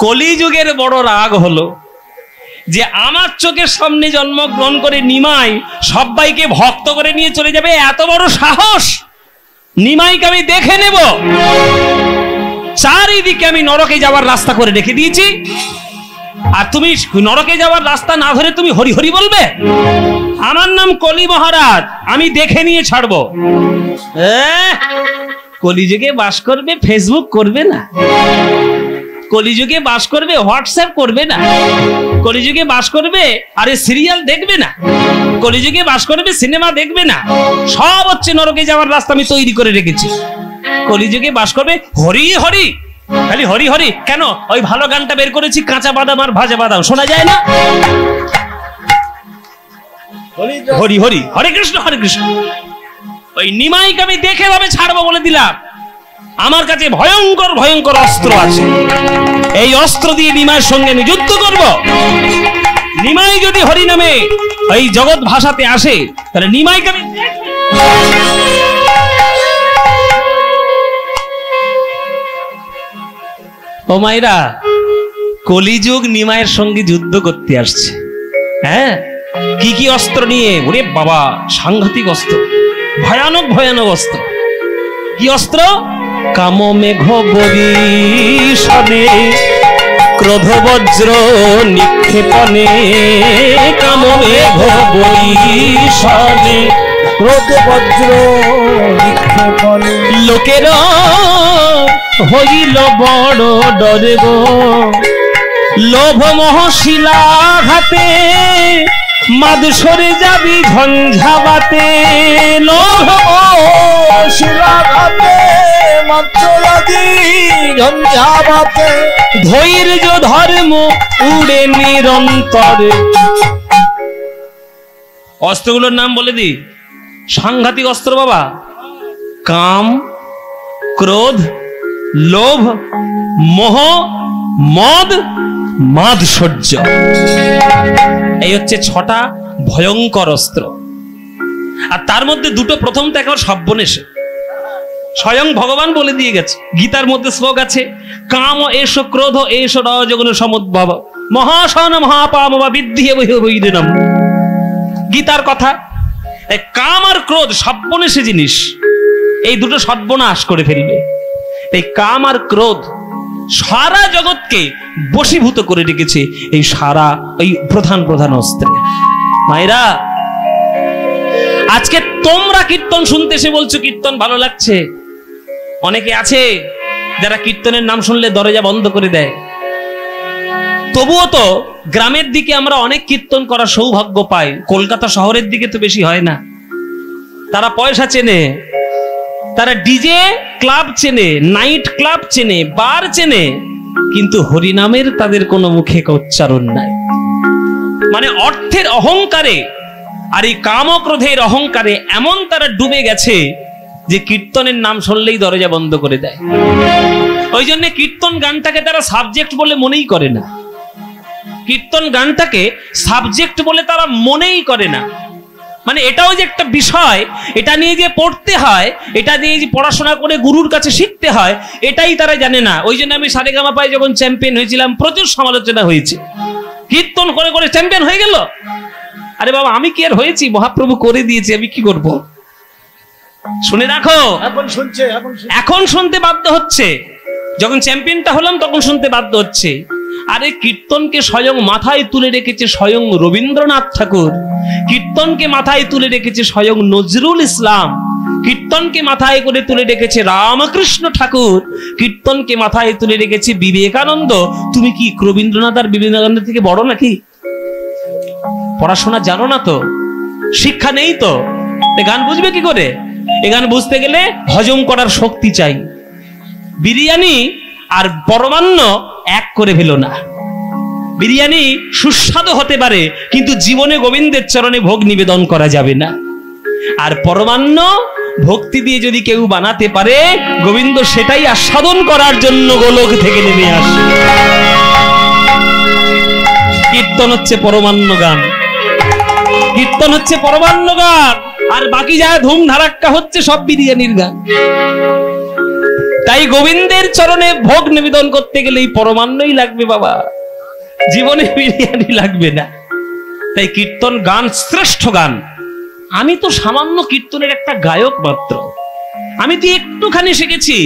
কলিযুগের বড় রাগ হলো যে আমার চোখের সামনে জন্মগ্রহণ করে নিমাই সবাইকে ভক্ত করে নিয়ে চলে যাবে, এত বড় সাহস! নিমাইকে আমি দেখে নেব, চারিদিকে আমি নরকে যাওয়ার রাস্তা করে রেখে দিয়েছি, আর তুমি নরকে যাওয়ার রাস্তা না ধরে তুমি হরি হরি বলবে? আমার নাম কলি মহারাজ, আমি দেখে নিয়ে ছাড়বো। কলিযুগে বাস করবে, ফেসবুক করবে না, কলিযুগে বাস করবে, হোয়াটসঅ্যাপ করবে না, কলিযুগে বাস করবে আরে সিরিয়াল দেখবে না, কলিযুগে বাস করবে সিনেমা দেখবে না, সব হচ্ছে নরকে যাওয়ার রাস্তা আমি তৈরি করে রেখেছি। কলিযুগে বাস করবে হরি হরি, খালি হরি হরি। কেন? ওই ভালো গানটা বের করেছি, কাঁচা বাদাম আর ভাজা বাদাম, শোনা যায় না? হরি হরি, হরে কৃষ্ণ হরে কৃষ্ণ। ওই নিমাইকে আমি দেখে ভাবে ছাড়বো বলে দিলাম। আমার কাছে ভয়ঙ্কর ভয়ঙ্কর অস্ত্র আছে, এই অস্ত্র দিয়ে নিমাইয়ের সঙ্গে আমি যুদ্ধ করব। নিমাই যদি হরি নামে এই জগৎ ভাষাতে আসে, তাহলে নিমাইকে আমি ও মাইরা, কলিযুগ নিমাইয়ের সঙ্গে যুদ্ধ করতে আসছে। হ্যাঁ, কি কি অস্ত্র নিয়ে? ওরে বাবা, সাংঘাতিক অস্ত্র, ভয়ানক ভয়ানক অস্ত্র। কি অস্ত্র? কাম মেঘ বরিশনে, ক্রোধ বজ্র নিক্ষেপণে, কাম মেঘ বরিশনে, ক্রোধ বজ্র নিক্ষেপণে, লোকের হইল বড় ডরে গো, লোভ মোহ শিলাঘাতে, মাদ সরে যাবি ঝঞ্ঝাবাতে, লোভ শিলাঘাতে, মাদ সরে ঝঞ্ঝাবাতে, ধৈর্য ধর্ম উড়ে নিরন্তরে। অস্ত্রগুলোর নাম বলে দি, সাংঘাতিক অস্ত্র বাবা। কাম, ক্রোধ, লোভ, মোহ, মদ, মাদসর্য, এই হচ্ছে 6টা ভয়ঙ্কর অস্ত্র। আর তার মধ্যে দুটো প্রথম তো একেবারে সব্বনেশে, স্বয়ং ভগবান বলে দিয়ে গেছে। গীতার মধ্যে শ্লোক আছে, কাম এষ ক্রোধ এষ রজগুণ সমুদ্ভব, মহাশন মহাপাম বা বিদ্ধি বৈরম। গীতার কথা। কাম আর ক্রোধ সব্বনেশে জিনিস, এই দুটো সর্বনাশ করে ফেলবে। এই কাম আর ক্রোধ সারা জগৎকে বশীভূত করে রেখেছে, এই সারা ওই প্রধান প্রধান অস্ত্রে। মায়েরা, আজকে তোমরা কীর্তন শুনতে এসে বলছো কীর্তন ভালো লাগছে। অনেকে আছে যারা কীর্তনের নাম শুনলে দরজা বন্ধ করে দেয়। তবুও তো গ্রামের দিকে আমরা অনেক কীর্তন করার সৌভাগ্য পাই, কলকাতা শহরের দিকে তো বেশি হয় না। তারা পয়সা চেনে, তারা ডিজে ক্লাব চেনে, নাইট ক্লাব চেনে, বার চেনে, কিন্তু হরিনামের তাদের কোনো মুখে উচ্চারণ নাই। মানে অর্থের অহংকারে আর এই কাম ক্রোধের অহংকারে এমন তারা ডুবে গেছে যে কীর্তনের নাম শুনলেই দরজা বন্ধ করে দেয়। ওই জন্য কীর্তন গানটাকে তারা সাবজেক্ট বলে মনেই করে না। কীর্তন গানটাকে সাবজেক্ট বলে তারা মনেই করে না। মানে এটাও যে একটা বিষয়, এটা নিয়ে যে পড়তে হয়, এটা নিয়ে যে পড়াশোনা করে গুরুর কাছে শিখতে হয়, এটাই তারা জানে না। ওই জন্য আমি সারেগামাপায় যখন চ্যাম্পিয়ন হয়েছিলাম প্রচুর সমালোচনা হয়েছে। কীর্তন করে করে চ্যাম্পিয়ন হয়ে গেল। আরে বাবা, আমি কি আর হয়েছি? মহাপ্রভু করে দিয়েছে, আমি কি করব? শুনে রাখো, এখন শুনতে বাধ্য হচ্ছে। যখন চ্যাম্পিয়নটা হলাম তখন শুনতে বাধ্য হচ্ছে। আরে কীর্তনকে স্বয়ং মাথায় তুলে রেখেছে স্বয়ং রবীন্দ্রনাথ ঠাকুর, কীর্তনকে মাথায় তুলে রেখেছে স্বয়ং নজরুল ইসলাম, কীর্তনকে মাথায় করে তুলে রেখেছে রামকৃষ্ণ ঠাকুর, কীর্তনকে মাথায় তুলে রেখেছে বিবেকানন্দ। তুমি কি রবীন্দ্রনাথ আর বিবেকানন্দ থেকে বড় নাকি? পড়াশোনা জানো না তো, শিক্ষা নেই তো, গান বুঝবে কি করে? এ গান বুঝতে গেলে হজম করার শক্তি চাই। বিরিয়ানি আর পরমান্ন এক করে ফেলো না। বিরিয়ানি সুস্বাদু হতে পারে, কিন্তু জীবনে গোবিন্দের চরণে ভোগ নিবেদন করা যাবে না। আর পরমান্ন ভক্তি দিয়ে যদি কেউ বানাতে পারে, গোবিন্দ সেটাই আস্বাদন করার জন্য গোলক থেকে নেমে আসে। কীর্তন হচ্ছে পরমান্ন গান, কীর্তন হচ্ছে পরমান্ন গান, আর বাকি যা ধুম ধারাক্কা হচ্ছে সব বিরিয়ানির গান। তাই গোবিন্দের চরণে ভোগ নিবেদন করতে গেলে এই পরমান্নই লাগবে বাবা, জীবনে বিরিয়ানি লাগবে না। তাই কীর্তন গান শ্রেষ্ঠ গান। আমি তো সামান্য কীর্তনের একটা গায়ক মাত্র, আমি তো একটুখানি শিখেছি।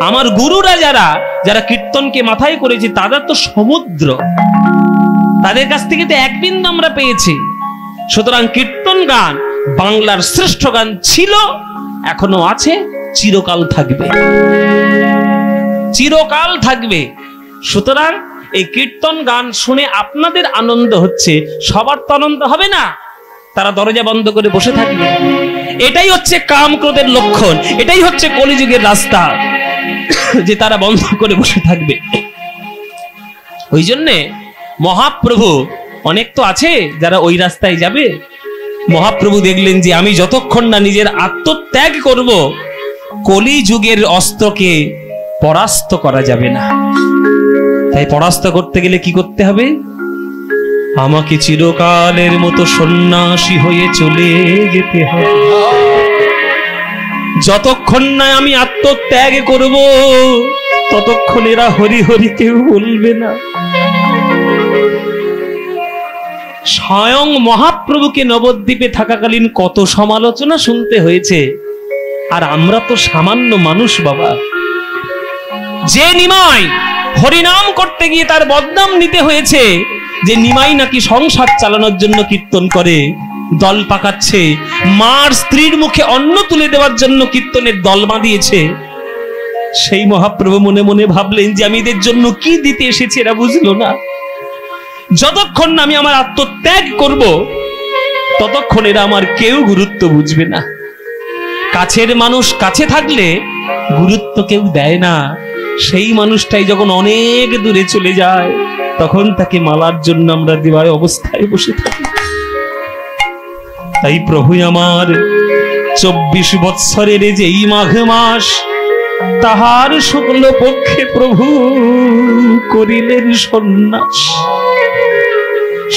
আমার গুরুরা যারা যারা কীর্তনকে মাথায় করেছে তারা তো সমুদ্র, তাদের কাছ থেকে তো এক বিন্দু আমরা পেয়েছি। সুতরাং কীর্তন গান বাংলার শ্রেষ্ঠ গান ছিল, এখনো আছে, চিরকাল থাকবে, চিরকাল থাকবে। সুতরাং এই কীর্তন গান শুনে আপনাদের আনন্দ হচ্ছে, সবার তো আনন্দ হবে না, তারা দরজা বন্ধ করে বসে থাকবে। এটাই হচ্ছে কাম ক্রোধের লক্ষণ, এটাই হচ্ছে কলিযুগের রাস্তা, যে তারা বন্ধ করে বসে থাকবে। ওই জন্যে মহাপ্রভু অনেক তো আছে যারা ওই রাস্তায় যাবে। মহাপ্রভু দেখলেন যে আমি যতক্ষণ না নিজের আত্মত্যাগ করব, কলিযুগের অস্ত্রকে পরাস্ত করা যাবে না। তাই পরাস্ত করতে গেলে কি করতে হবে? আমাকে চিরকালের মতো সন্ন্যাসী হয়ে চলে যেতে হবে। যতক্ষণ না আমি আত্মত্যাগ করব, ততক্ষণ এরা হরি হরি কেউ বলবে না। স্বয়ং মহাপ্রভুকে নবদ্বীপে থাকাকালীন কত সমালোচনা শুনতে হয়েছে, আর আমরা তো সামান্য মানুষ বাবা। যে নিমাই হরিনাম করতে গিয়ে তার বদনাম নিতে হয়েছে, যে নিমাই নাকি সংসার চালানোর জন্য কীর্তন করে, দল পাকাচ্ছে, মার স্ত্রীর মুখে অন্ন তুলে দেওয়ার জন্য কীর্তনের দল বাঁধিয়েছে, সেই মহাপ্রভু মনে মনে ভাবলেন যে আমি এদের জন্য কি দিতে এসেছি, এরা বুঝলো না। যতক্ষণ না আমি আমার আত্মত্যাগ করব, ততক্ষণ এরা আমার কেউ গুরুত্ব বুঝবে না। কাছের মানুষ কাছে থাকলে গুরুত্ব কেউ দেয় না, সেই মানুষটাই যখন অনেক দূরে চলে যায়, তখন তাকে মালার জন্য আমরা দেওয়ার অবস্থায় বসে থাকি। তাই প্রভু আমার 24 বৎসরের যেই মাঘ মাস, তাহার শুক্ল পক্ষে প্রভু করিলেন সন্ন্যাস।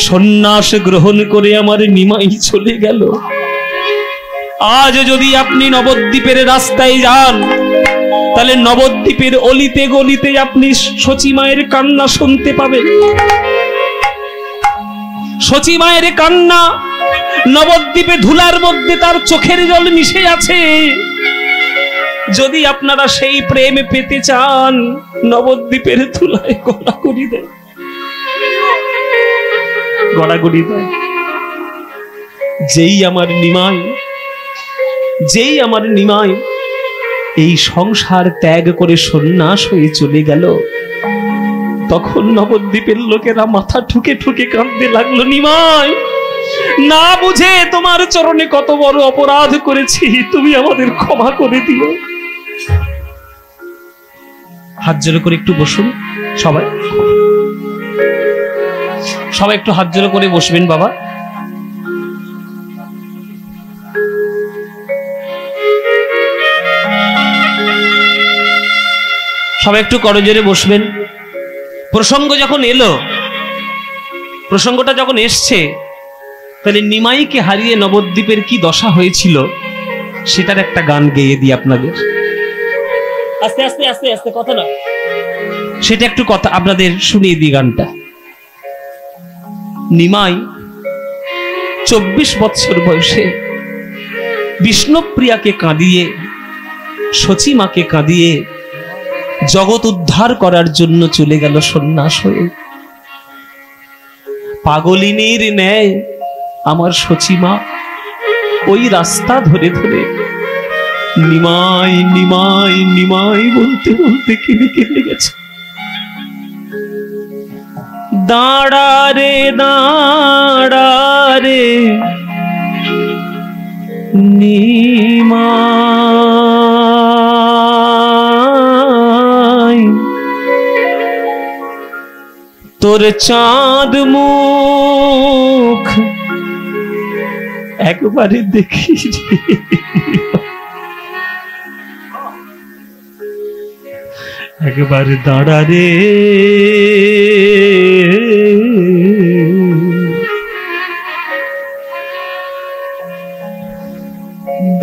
সন্ন্যাস গ্রহণ করে আমার নিমাই চলে গেল। আজ যদি আপনি নবদ্বীপের রাস্তায় যান, তাহলে নবদ্বীপের অলিতে গলিতে আপনি সচী মায়ের কান্না শুনতে পাবেন। সচী মায়ের কান্না, নবদ্বীপে ধুলার মধ্যে তার চোখের জল মিশে আছে। যদি আপনারা সেই প্রেম পেতে চান, নবদ্বীপের ধুলায় গড়াগড়ি দেয়, গড়াগড়ি দেয়। যেই আমার নিমাই, যেই আমার নিমাই এই সংসার ত্যাগ করে সন্ন্যাস হয়ে চলে গেল, তখন নবদ্বীপের লোকেরা মাথা ঠুকে ঠুকে কাঁদতে লাগলো, নিমাই না বুঝে তোমার চরণে কত বড় অপরাধ করেছি, তুমি আমাদের ক্ষমা করে দিও। হাত জোড়ো করে একটু বসুন সবাই, সবাই একটু হাত জোড়ো করে বসবেন বাবা। সবাই একটু করজোরে বসবেন। প্রসঙ্গ যখন এলো, প্রসঙ্গটা যখন এসছে, তাহলে নিমাইকে হারিয়ে নবদ্বীপের কি দশা হয়েছিল সেটার একটা গান গেয়ে দিই আপনাদের। আস্তে আস্তে আস্তে আস্তে, কথা না, সেটা একটু কথা আপনাদের শুনিয়ে দিই গানটা। নিমাই 24 বৎসর বয়সে বিষ্ণুপ্রিয়াকে কাঁদিয়ে, সচিমাকে কাঁদিয়ে জগৎ উদ্ধার করার জন্য চলে গেল সন্ন্যাস হয়ে। পাগলিনীর ন্যায় আমার সচিমা ওই রাস্তা ধরে ধরে নিমাই নিমাই নিমাই বলতে বলতে কেঁদে কেঁদে গেছে। দাঁড়া রে দাঁড়া রে নিমাই, তোর চাঁদ মুখ একবারে দেখি রে, একবার দাঁড়া রে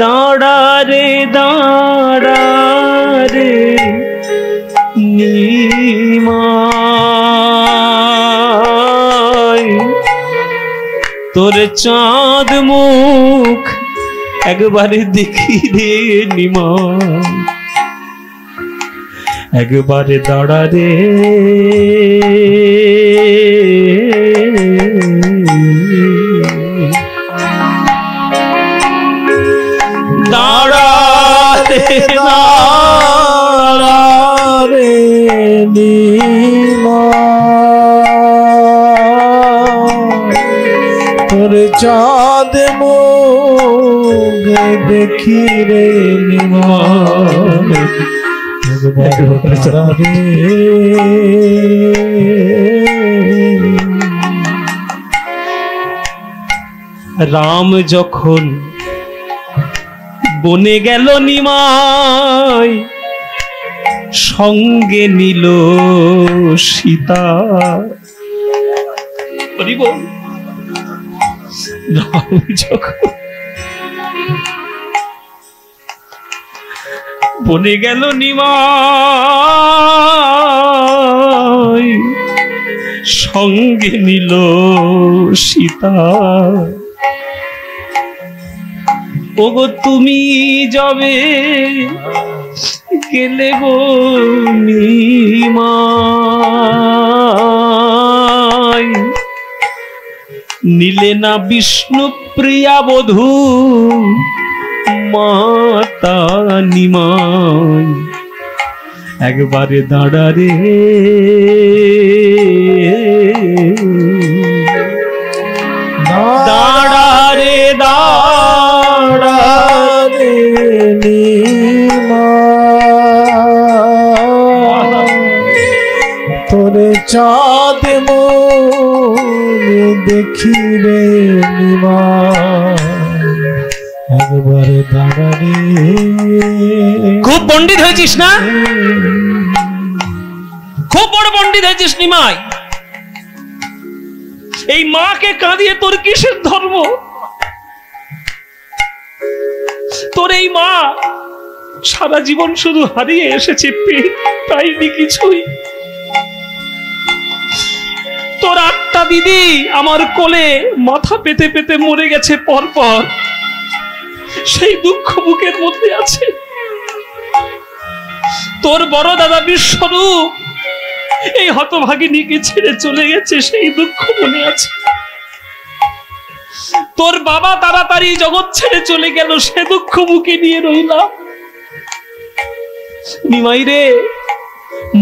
দাঁড়া রে দাঁড়া রে নিমাই, তোর চাঁদ মুখ একবারে দেখি রে নিমাই, একবারে দাঁড়া রে দাঁড়া রে দাঁড়া রে নিমাই, তোর চাঁদ মুখ দেখি রে নিমাই, রাম যখন বনে গেল নিমাই, সঙ্গে নিল সীতা। রাম যখন বনে গেল নিমাই, সঙ্গে নিল সীতা। ওগো তুমি যাবে গেলে গো নিমাই, নিলে না বিষ্ণুপ্রিয়া বধূ মাতা নিমাই, একবারে দাঁড়া রে দাঁড়া রে দাঁড়া রে নিমাই, তোরে চাঁদ মুখ দেখি রে নিমাই, একবারে দাঁড়া রে। খুব পণ্ডিত হয়েছিস না, খুব বড় পণ্ডিত হয়েছিস নিমাই। এই মাকে কাঁদিয়ে তোর কিসের ধর্ম? তোর এই মা সারা জীবন শুধু হারিয়ে এসেছে, পাইনি কিছুই। তোর 8টা দিদি আমার কোলে মাথা পেতে পেতে মরে গেছে পর পর, সেই দুঃখ বুকের মধ্যে আছে। তোর বড় দাদা বিশ্বরূপ এই হতভাগিনীকে ছেড়ে চলে গেছে, সেই দুঃখ মনে আছে। তোর বাবা তাড়াতাড়ি জগৎ ছেড়ে চলে গেল, সে দুঃখ বুকে নিয়ে রইলাম। নিমাই রে,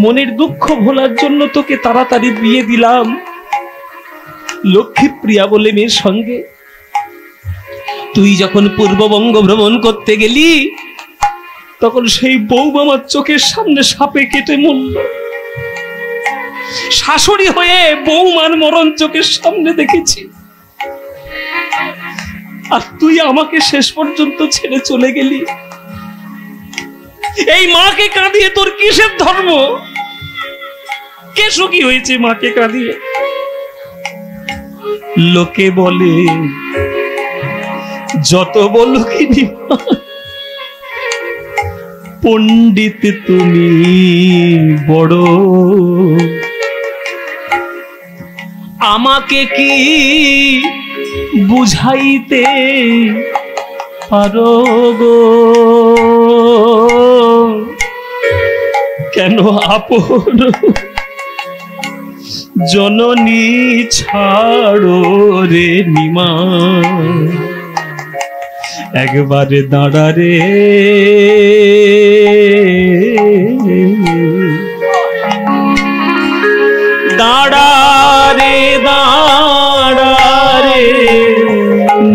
মনের দুঃখ ভোলার জন্য তোকে তাড়াতাড়ি বিয়ে দিলাম লক্ষ্মীপ্রিয়া বলে মেয়ের সঙ্গে। তুই যখন পূর্ববঙ্গ ভ্রমণ করতে গেলি, তখন সেই বউ আমার চোখের সামনে সাপে কেটে মরল। শাশুড়ি হয়ে বৌমার মরণ চোখের সামনে দেখেছি, আর তুই আমাকে শেষ পর্যন্ত ছেড়ে চলে গেলি। এই মাকে কাঁদিয়ে তোর কিসের ধর্ম? কে সুখী হয়েছে মাকে কাঁদিয়ে? লোকে বলে যত বলো কি পণ্ডিত তুমি বড়, আমাকে কি বুঝাইতে পারো গো? কেন আপন জননী ছাড়ো রে নিমা, একবারে দাঁড়া রে দাঁড়া রে দাঁড়া রে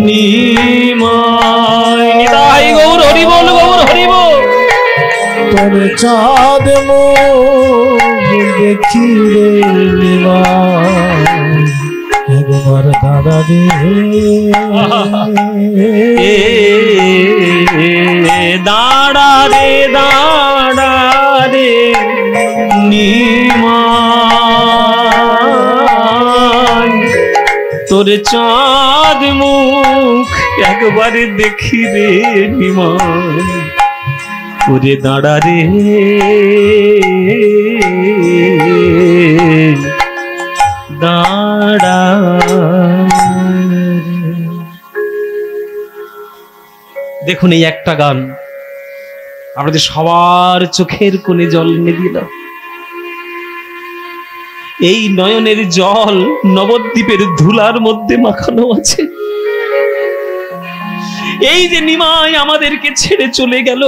নিমাই। নিতাই গৌর হরি বল, গৌর হরি বল। তোর চাঁদ মুখ দেখি রে নিমাই, একবার দাঁড়া রে দাঁড়া রে দাঁড়া রে নিমাই, তোর চাঁদ মুখ একবারে দেখি রে নিমাই, ওরে দাঁড়া রে দাঁড়া। দেখুন এই একটা গান আমাদের সবার চোখের কোণে জল এনে দিল। এই নয়নের জল নবদ্বীপের ধুলার মধ্যে মাখানো আছে। এই যে নিমাই আমাদেরকে ছেড়ে চলে গেল,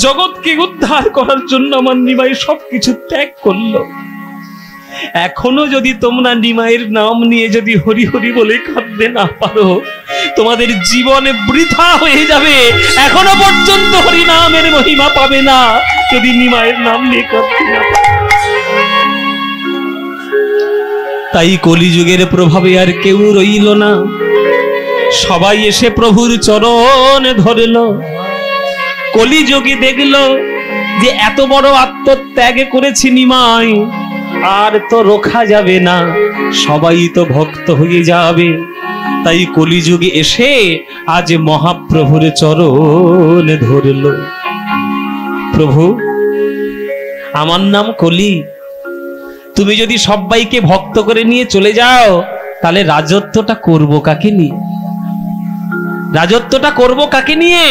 জগৎকে উদ্ধার করার জন্য আমার নিমাই সবকিছু ত্যাগ করলো। এখনো যদি তোমরা নিমাইয়ের নাম নিয়ে যদি হরি হরি বলে কাঁদতে না পারো, তোমাদের জীবনে বৃথা হয়ে যাবে। এখনো পর্যন্ত হরি নামের মহিমা পাবে না যদি নিমাইয়ের নাম নিয়ে কাঁদতে না পারো। তাই কলিযুগের প্রভাবে আর কেউ রইল না, সবাই এসে প্রভুর চরণ ধরল। কলিযুগে দেখলো যে এত বড় আত্মত্যাগ করেছি নিমাই, আর তো রোখা যাবে না, সবাই তো ভক্ত হয়ে যাবে। তাই কলিযুগে এসে আজ মহাপ্রভুর চরণ ধরল। প্রভু, আমার নাম কলি, তুমি যদি সবাইকে ভক্ত করে নিয়ে চলে যাও, তাহলে রাজত্বটা করব কাকে নিয়ে? রাজত্বটা করব কাকে নিয়ে?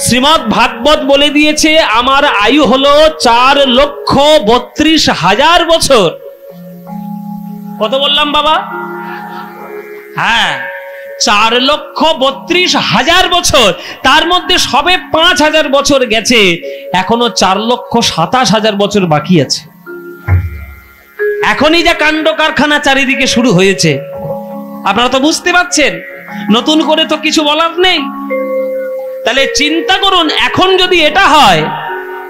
শ্রীমদ্ ভাগবত বলে দিয়েছে আমার আয়ু হলো 4,32,000 বছর। কত বললাম বাবা? হ্যাঁ, 4,32,000 বছর। তার মধ্যে সবে 5,000 বছর গেছে, এখনো 4,27,000 বছর বাকি আছে। এখনই যা কাণ্ড কারখানা চারিদিকে শুরু হয়েছে, আপনারা তো বুঝতে পারছেন। নতুন করে তো কিছু বলার নেই। তাহলে চিন্তা করুন, এখন যদি এটা হয়,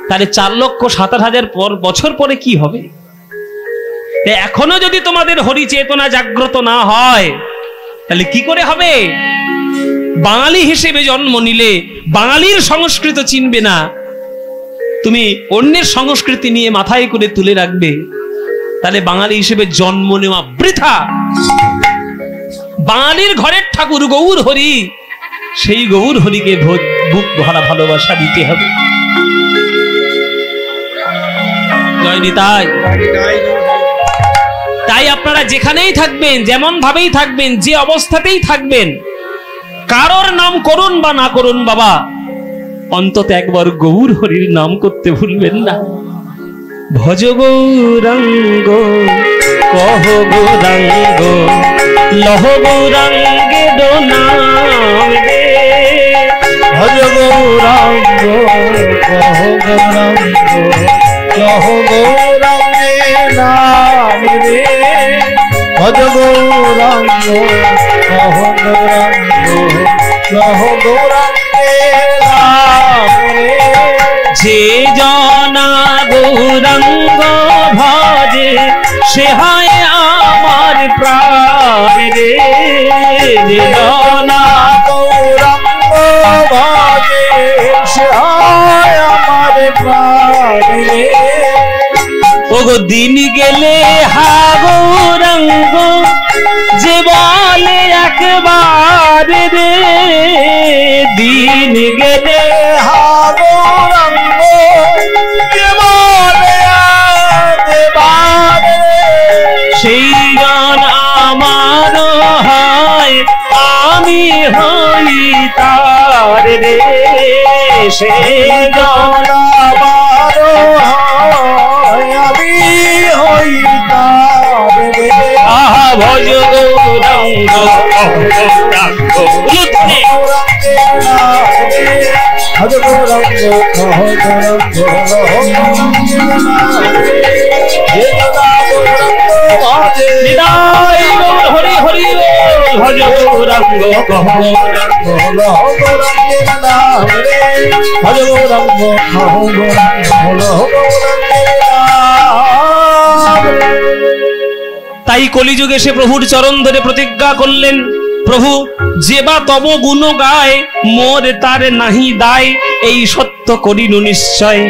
তাহলে 4,27,000 বছর পরে কি হবে? এখনো যদি তোমাদের হরি চেতনা জাগ্রত না হয়, তাহলে কি করে হবে? বাঙালি হিসেবে জন্ম নিলে বাঙালির সংস্কৃতি চিনবে না, তুমি অন্যের সংস্কৃতি নিয়ে মাথায় করে তুলে রাখবে, তাহলে বাঙালি হিসেবে জন্ম নেওয়া বৃথা। বাঙালির ঘরের ঠাকুর গৌর হরি, সেই গৌর হরিকে বুক ভরা ভালোবাসা দিতে হবে। জয় নিতাই। তাই আপনারা যেখানেই থাকবেন, যেমন ভাবেই থাকবেন, যে অবস্থাতেই থাকবেন, কারোর নাম করুন বা না করুন বাবা, অন্তত একবার গৌর হরির নাম করতে ভুলবেন না। ভজ গৌরাঙ্গ কহ গৌরাঙ্গ লহ গৌরাঙ্গে নাম রে। ভজ গৌরাঙ্গ কহ গৌরাঙ্গ লহ গৌরাঙ্গে নাম রে। ভজ গৌরাঙ্গ কহ গৌরাঙ্গ লহ গৌরাঙ্গে নাম রে। যে জনা গৌরাঙ্গ ভজে সে হয় আমার প্রাণ রে। যে জনা গৌরাঙ্গ ভজে সে রে ওগো দিন গেলে হা গৌরাঙ্গ যে বলে একবার রে, দিন গেলে হা গৌরাঙ্গ যে বলে একবার রে, সেই গান আমার হয় আমি হই তার রে, সেই গান আমার হয় আমি হই তার রে। আহা ভজ গৌরাঙ্গ গৌরাঙ্গ রুদ্রে ভজ গৌরাঙ্গ নিতাই গৌর হরি হরি ভজ গৌরাঙ্গ গৌরাঙ্গ ভজ গৌরাঙ্গ তাই কলিযুগে সে প্রভুর চরণ ধরে প্রতিজ্ঞা করলেন, প্রভু যে বা তব গুণ গায় মোর তার নাহি দায়, এই সত্য করিনু নিশ্চয়।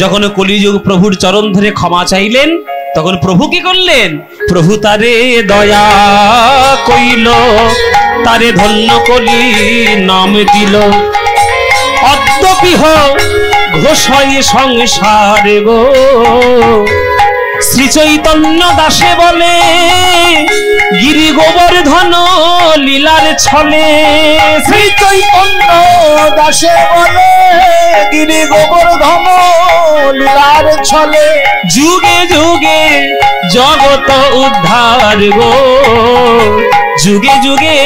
যখন কলিযুগ প্রভুর চরণ ধরে ক্ষমা চাইলেন, তখন প্রভু কি করলেন? প্রভু তারে দয়া কইল, তারে ধন্য করি নাম দিল। অদ্যপিহ ঘোষয় সংসার গো, শ্রী চৈতন্য দাসে বলে গিরি গোবর্ধন লীলার ছলে। শ্রী চৈতন্য দাসে বলে গিরি গোবর্ধন লীলার ছলে। যুগে যুগে জগত উদ্ধার গো, যুগে যুগে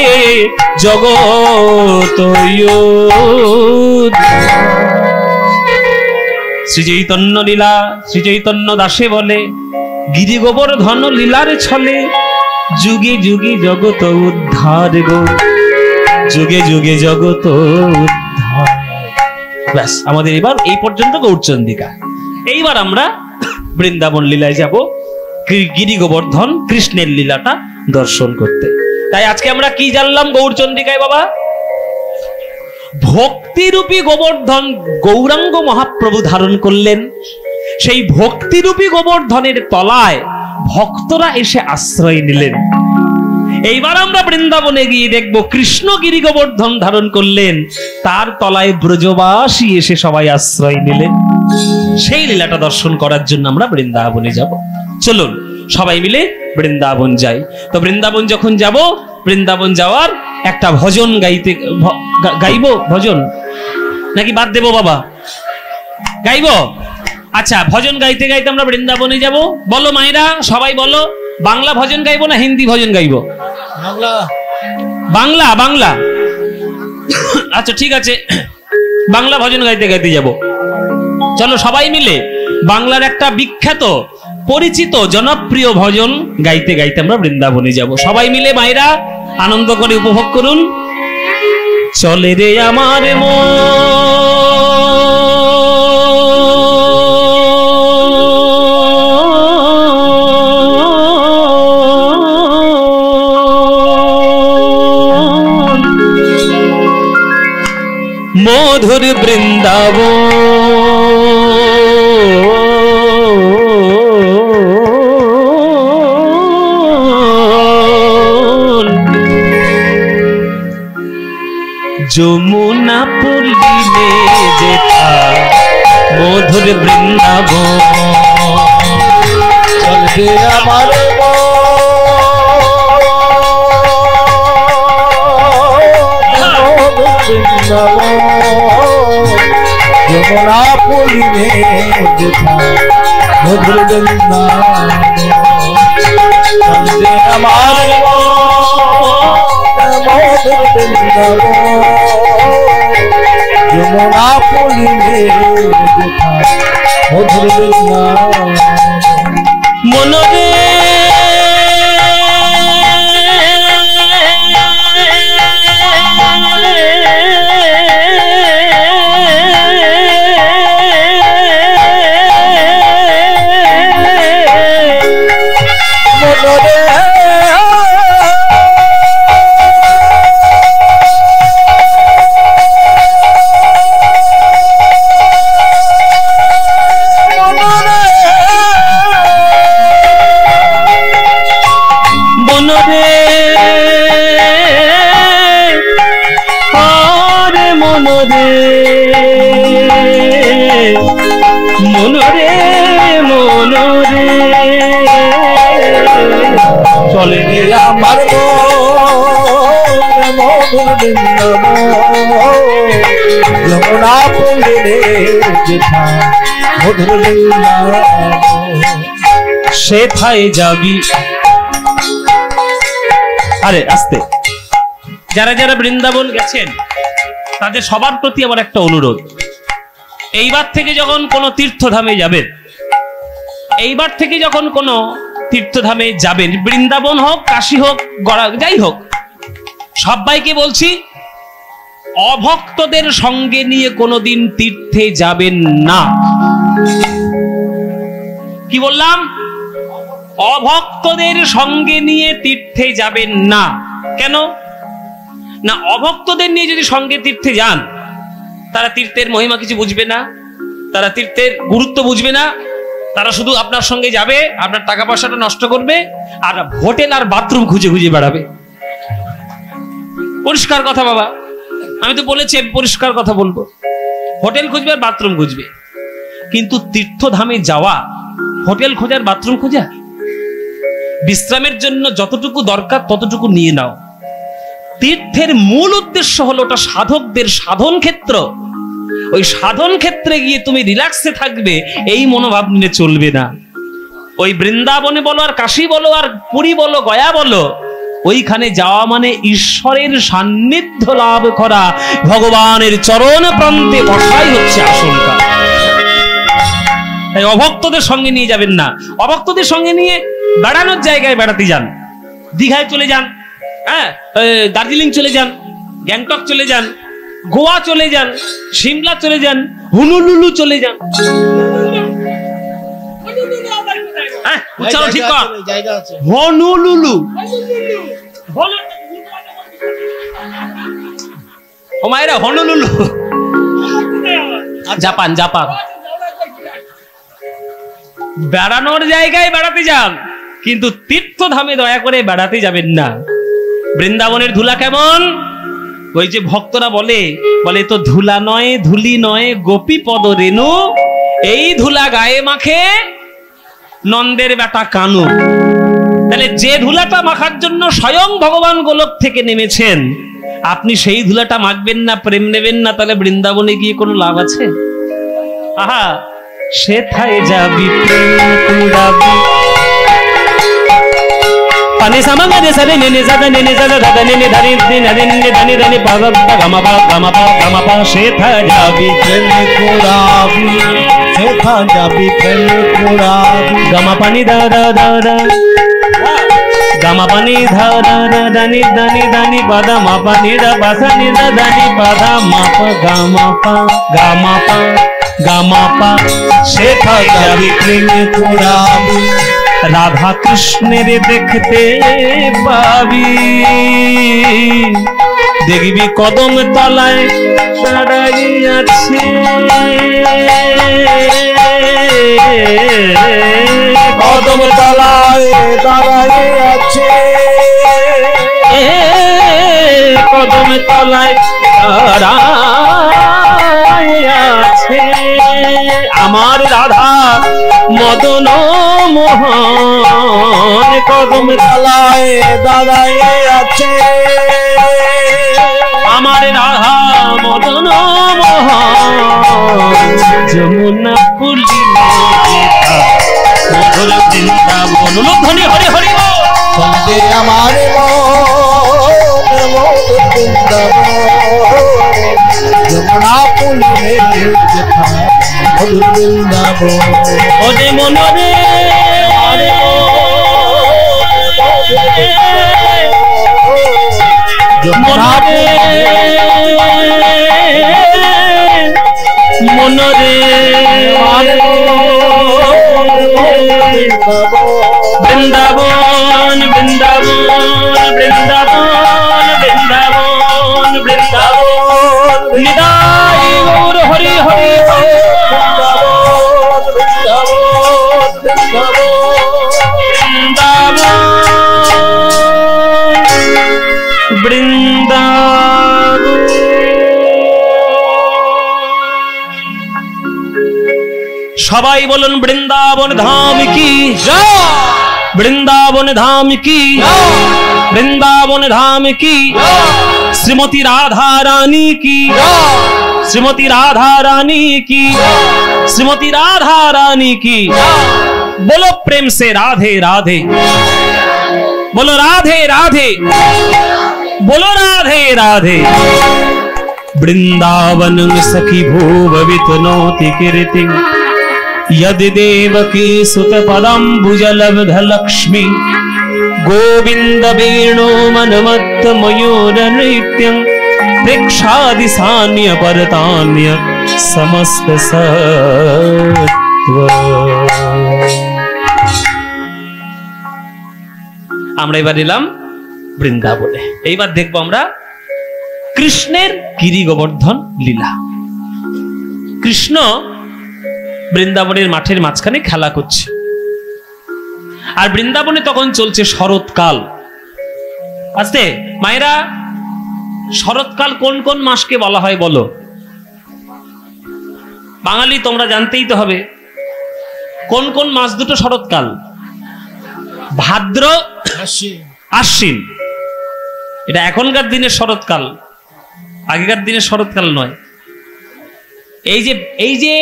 জগত শ্রী চৈতন্য লীলা, শ্রী চৈতন্য দাসে বলে গিরি গোবর্ধন লীলার ছলে। যুগে যুগে জগত উদ্ধার গো, যুগে যুগে জগত উদ্ধার। ব্যাস, আমাদের এবার এই পর্যন্ত গৌরচন্দ্রিকা। এইবার আমরা বৃন্দাবন লীলায় যাব, গিরি গোবর্ধন কৃষ্ণের লীলাটা দর্শন করতে। তাই আজকে আমরা কি জানলাম গৌরচন্দ্রিকায় বাবা? ভক্তিরূপী গোবর্ধন গৌরাঙ্গ মহাপ্রভু ধারণ করলেন। সেই ভক্তিরূপী গোবর্ধনের তলায় ভক্তরা এসে আশ্রয় নিলেন। এইবার আমরা বৃন্দাবনে গিয়ে দেখব কৃষ্ণ গিরি গোবর্ধন ধারণ করলেন, তার তলায় ব্রজবাসী এসে সবাই আশ্রয় নিলেন। সেই লীলাটা দর্শন করার জন্য আমরা বৃন্দাবনে যাব। চলুন সবাই মিলে বৃন্দাবন যাই। তো বৃন্দাবন যখন যাব, বৃন্দাবন যাওয়ার একটা ভজন গাইবো। ভজন নাকি বাদ দেবো বাবা? গাইবো? আচ্ছা, ভজন গাইতে গাইতে আমরা বৃন্দাবনে যাব। বলো মায়েরা, সবাই বলো, বাংলা ভজন গাইবো না হিন্দি ভজন গাইবো? বাংলা। বাংলা আচ্ছা ঠিক আছে, বাংলা ভজন গাইতে গাইতে যাব। চলো সবাই মিলে বাংলার একটা বিখ্যাত পরিচিত জনপ্রিয় ভজন গাইতে গাইতে আমরা বৃন্দাবনে যাব। সবাই মিলে মায়েরা আনন্দ করে উপভোগ করুন। চলে রে আমার মধুর বৃন্দাবন, যমুনা পুলিনে যেথা মধুর বৃন্দাবন। চলবে আমার যমুনা পুলিনে যেথা মধুর বৃন্দাবন। চলবে আমার মধুর বৃন্দাবন, যমুনা পুলিনে যেথা মধুর বৃন্দাবন। মনরে রে মন রে মন রে চলে রে আমার মধুর বৃন্দাবন যমুনা পল্লীরে যেথা মধুর বৃন্দাবন সেথায় যাবি। আরে আস্তে, যারা যারা বৃন্দাবন গেছেন তাদের সবার প্রতি আমার একটা অনুরোধ, এইবার থেকে যখন কোনো তীর্থধামে যাবেন, এইবার থেকে যখন কোনো তীর্থধামে যাবেন, বৃন্দাবন হোক, কাশী হোক, যাই হোক, সবাইকে বলছি অভক্তদের সঙ্গে নিয়ে কোনোদিন তীর্থে যাবেন না। কি বললাম? অভক্তদের সঙ্গে নিয়ে তীর্থে যাবেন না। কেন না? অভক্তদের নিয়ে যদি সঙ্গে তীর্থে যান, তারা তীর্থের মহিমা কিছু বুঝবে না, তারা তীর্থের গুরুত্ব বুঝবে না, তারা শুধু আপনার সঙ্গে যাবে, আপনার টাকা পয়সাটা নষ্ট করবে, আর হোটেল আর বাথরুম খুঁজে খুঁজে বেড়াবে। পরিষ্কার কথা বাবা, আমি তো বলেছি পরিষ্কার কথা বলবো, হোটেল খুঁজবে আর বাথরুম খুঁজবে। কিন্তু তীর্থধামে যাওয়া হোটেল খোঁজার বাথরুম খোঁজা? বিশ্রামের জন্য যতটুকু দরকার ততটুকু নিয়ে নাও। তীর্থের মূল উদ্দেশ্য হলো ওটা সাধকদের সাধন ক্ষেত্র। ওই সাধন ক্ষেত্রে গিয়ে তুমি রিল্যাক্সে থাকবে, এই মনোভাব নিয়ে চলবে না। ওই বৃন্দাবনে বলো আর কাশী বলো আর পুরী বলো গয়া বলো, ওইখানে যাওয়া মানে ঈশ্বরের সান্নিধ্য লাভ করা, ভগবানের চরণ প্রান্তে বসাই হচ্ছে আসল কাজ। তাই অভক্তদের সঙ্গে নিয়ে যাবেন না। অভক্তদের সঙ্গে নিয়ে বেড়ানোর জায়গায় বেড়াতে যান, দীঘায় চলে যান, হ্যাঁ, দার্জিলিং চলে যান, গ্যাংটক চলে যান, গোয়া চলে যান, সিমলা চলে যান, হুনুলুলু চলে যান। হ্যাঁ, চলো ঠিক কর, হনুলুলু। ও মায়েরা, হনুলুলু জাপান, জাপান। বেড়ানোর জায়গায় বেড়াতে যান, কিন্তু তীর্থধামে দয়া করে বেড়াতে যাবেন না। বৃন্দাবনের ধুলা কেমন? ওই যে ভক্তরা বলে তো ধুলা নয়, ধুলি নয়, গোপী পদ রেণু, এই ধুলা গায়ে মাখে নন্দের বেটা কানু। তাহলে যে ধুলাটা মাখার জন্য স্বয়ং ভগবান গোলক থেকে নেমেছেন, আপনি সেই ধুলাটা মাখবেন না, প্রেম নেবেন না, তাহলে বৃন্দাবনে গিয়ে কোনো লাভ আছে? আহা, সেথায় যাবি প্রেম কুড়াবি। পানি সামাঙ্গা দে সারে নেনে সাদা নেনে সাদা দাদা নেনে ধানি ধানি ধানি ধানি পাগা গামা পা গামা পা গামা পা। সেথায় যাবি প্রেম কুড়াবি, সেথা যাবি প্রেম কুড়াবি। গামা পানি দা দা দা দা, গামা পানি ধা দা দা দানি দানি দানি পাদা মা পানি দা পাসা নি দা দানি পাদা মা পা গামা পা গামা পা গামা পা। সেথায় যাবি প্রেম কুড়াবি, রাধা কৃষ্ণের দেখতে পাবি। দেখবি কদম তলায় দাঁড়াই আছে, কদম তলায় দাঁড়াই আছে, কদম তলায় দাঁড়াই আছে আমার রাধা মদন মোহন। কদম তলায় দাঁড়াই আছে আমার রাধা মদন মোহন। যমুনা পুলিনে যেথা মধুর বৃন্দাবন। ধ্বনি হরি হরি বল। সঙ্গে আমার মন মধুর বৃন্দাবন, যমুনা পল্লীরে যেথা মধুর বৃন্দাবন। ওরে মনরে মনরে মনরে বৃন্দাবন বৃন্দাবন বৃন্দাবন বৃন্দাবন বৃন্দাবন। নিতাই গৌর হরি হরি বৃন্দাবন বৃন্দাবন। সবাই বলুন বৃন্দাবন ধাম কি জয়, বৃন্দাবন ধাম কি জয়, বৃন্দাবন ধাম কি জয়, শ্রীমতী রাধা রানী কি জয়, শ্রীমতী রাধা রানী की श्रीमती राधा रानी की बोलो प्रेम से राधे राधे, बोलो राधे राधे, बोलो राधे राधे। वृंदावन सखी भूभवित नोति कीर्ति यदि देवकी सुत पदम्बुजलब्ध लक्ष्मी गोविंद वेणु मनमत्त मयूर नृत्यं प्रेक्षादि सान्य परतान्य समस्त सत्व। আমরা এবার এলাম বৃন্দাবনে। এইবার দেখবো আমরা কৃষ্ণের গিরি গোবর্ধন লীলা। কৃষ্ণ বৃন্দাবনের মাঠের মাঝখানে খেলা করছে, আর বৃন্দাবনে তখন চলছে শরৎকাল। আস্তে মায়েরা, শরৎকাল কোন কোন মাসকে বলা হয় বলো? বাঙালি তোমরা জানতেই তো হবে কোন কোন মাস দুটো শরৎকাল। ভাদ্র আশ্বিন, এটা এখনকার দিনের শরৎকাল, আগেকার দিনের শরৎকাল নয়। এই যে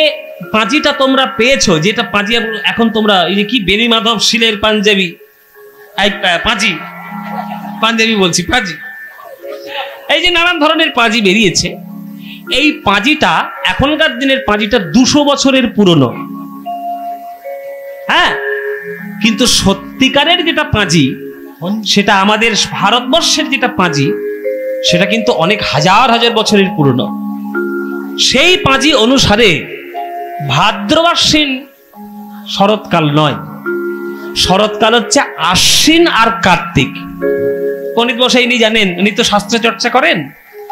পাঁজিটা তোমরা পেয়েছো, যেটা পাঁজি এখন তোমরা এই যে কি বেনি মাধব শিলের পাঞ্জাবি, পাঁজি পাঞ্জাবি বলছি, পাঁজি, এই যে নানান ধরনের পাঁজি বেরিয়েছে, এই পাঁজিটা এখনকার দিনের পাঁজিটা 200 বছরের পুরনো। হ্যাঁ, কিন্তু সত্যিকারের যেটা পাঁজি, সেটা আমাদের ভারতবর্ষের যেটা পাঁজি, সেটা কিন্তু অনেক হাজার হাজার বছরের পুরনো। সেই পাঁজি অনুসারে ভাদ্র আশ্বিন শরৎকাল নয়, শরৎকাল হচ্ছে আশ্বিন আর কার্তিক। পণ্ডিত মশাই ইনি জানেন, উনি তো শাস্ত্র চর্চা করেন,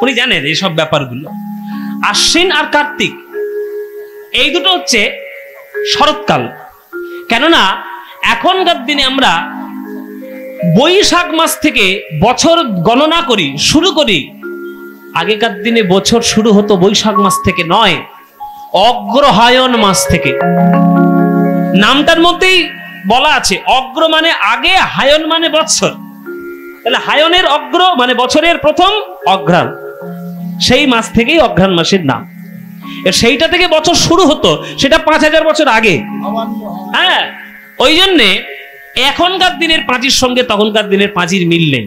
উনি জানেন এইসব ব্যাপারগুলো। আশ্বিন আর কার্তিক এই দুটো হচ্ছে শরৎকাল। কেননা এখনকার দিনে আমরা বৈশাখ মাস থেকে বছর গণনা করি, শুরু করি। আগেকার দিনে বছর শুরু হতো বৈশাখ মাস থেকে নয়, অগ্রহায়ণ মাস থেকে। নামটার মধ্যেই বলা আছে, অগ্র মানে আগে, হায়ন মানে বৎসর। তাহলে হায়নের অগ্র মানে বছরের প্রথম, অঘ্রাণ, সেই মাস থেকেই অঘ্রাণ মাসের নাম। সেইটা থেকে বছর শুরু হতো, সেটা 5000 বছর আগে। হ্যাঁ, ওই জন্যে এখনকার দিনের পাঁজির সঙ্গে তখনকার দিনের পাঁজির মিল নেই।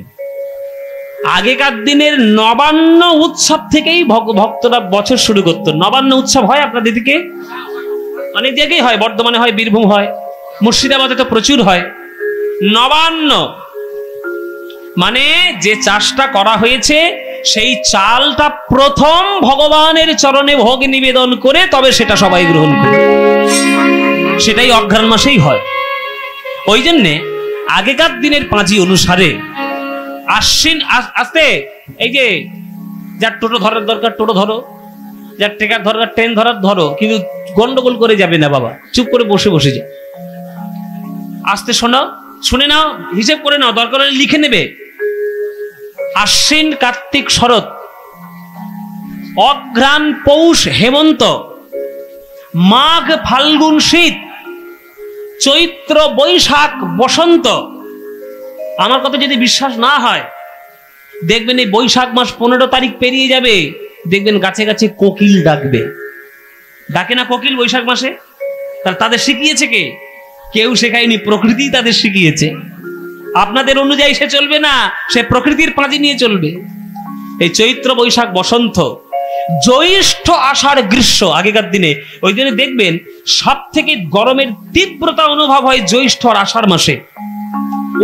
আগেকার দিনের নবান্ন উৎসব থেকেই ভক্তরা বছর শুরু করতো। নবান্ন উৎসব হয় আপনাদের দিকে? অনেক জায়গায় হয়, বর্ধমানে হয়, বীরভূম হয়, মুর্শিদাবাদে তো প্রচুর হয়। নবান্ন মানে যে চাষটা করা হয়েছে, সেই চালটা প্রথম ভগবানের চরণে ভোগ নিবেদন করে তবে সেটা সবাই গ্রহণ করে, সেটাই অঘ্রাণ মাসেই হয়। ওই জন্যে আগেকার দিনের পাঁজি অনুসারে আশ্বিন আসতে, এই যে যার টোটো ধরার দরকার টোটো ধরো, যার ট্রেকার ধরার ট্রেন ধরার ধরো, কিন্তু গন্ডগোল করে যাবে না বাবা, চুপ করে বসে বসে যাও, আস্তে শোনো, শুনে নাও, হিসেব করে নাও, দরকার হলে লিখে নেবে। আশ্বিন কার্তিক শরৎ, অঘ্রাণ পৌষ হেমন্ত, মাঘ ফাল্গুন শীত, চৈত্র বৈশাখ বসন্ত। আমার কথা যদি বিশ্বাস না হয়, দেখবেন এই বৈশাখ মাস 15 তারিখ পেরিয়ে যাবে, দেখবেন গাছে গাছে কোকিল ডাকবে। ডাকে না কোকিল বৈশাখ মাসে? তাহলে তাদের শিখিয়েছে কে? কেউ শেখায়নি, প্রকৃতি তাদের শিখিয়েছে। আপনাদের অনুযায়ী সে চলবে না, সে প্রকৃতির পাঁজি নিয়ে চলবে। এই চৈত্র বৈশাখ বসন্ত, জ্যৈষ্ঠ আষাঢ় গ্রীষ্ম আগেকার দিনে। ওই জন্য দেখবেন সব থেকে গরমের তীব্রতা অনুভব হয় জ্যৈষ্ঠ আর আষাঢ় মাসে।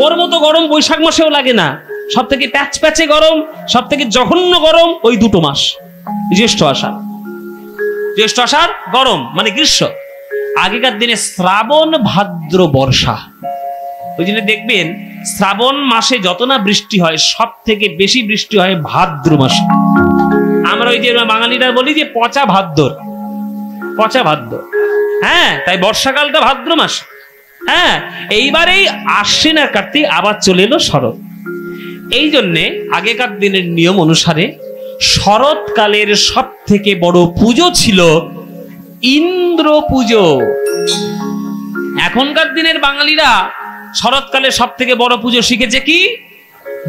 ওর মতো গরম বৈশাখ মাসেও লাগে না। সব থেকে প্যাচ প্যাচে গরম, সব থেকে জঘন্য গরম ওই দুটো মাস, জ্যৈষ্ঠ আষাঢ়। জ্যৈষ্ঠ আষাঢ় গরম মানে গ্রীষ্ম। আগেকার দিনে শ্রাবণ ভাদ্র বর্ষা। ওই জন্য দেখবেন শ্রাবণ মাসে যত না বৃষ্টি হয়, সব থেকে বেশি বৃষ্টি হয় ভাদ্র মাসে। আমরা ওই যে বাঙালিরা বলি যে পচা ভাদ্র, পচা ভাদ্র। হ্যাঁ, তাই বর্ষাকালটা ভাদ্র মাস। হ্যাঁ, এইবার এই আশ্বিন আর কার্তিক আবার চলে এলো শরৎ। এই জন্যে আগেকার দিনের নিয়ম অনুসারে শরৎকালের সব থেকে বড় পুজো ছিল ইন্দ্র পুজো। এখনকার দিনের বাঙালিরা শরৎকালে সব থেকে বড় পুজো শিখেছে কি?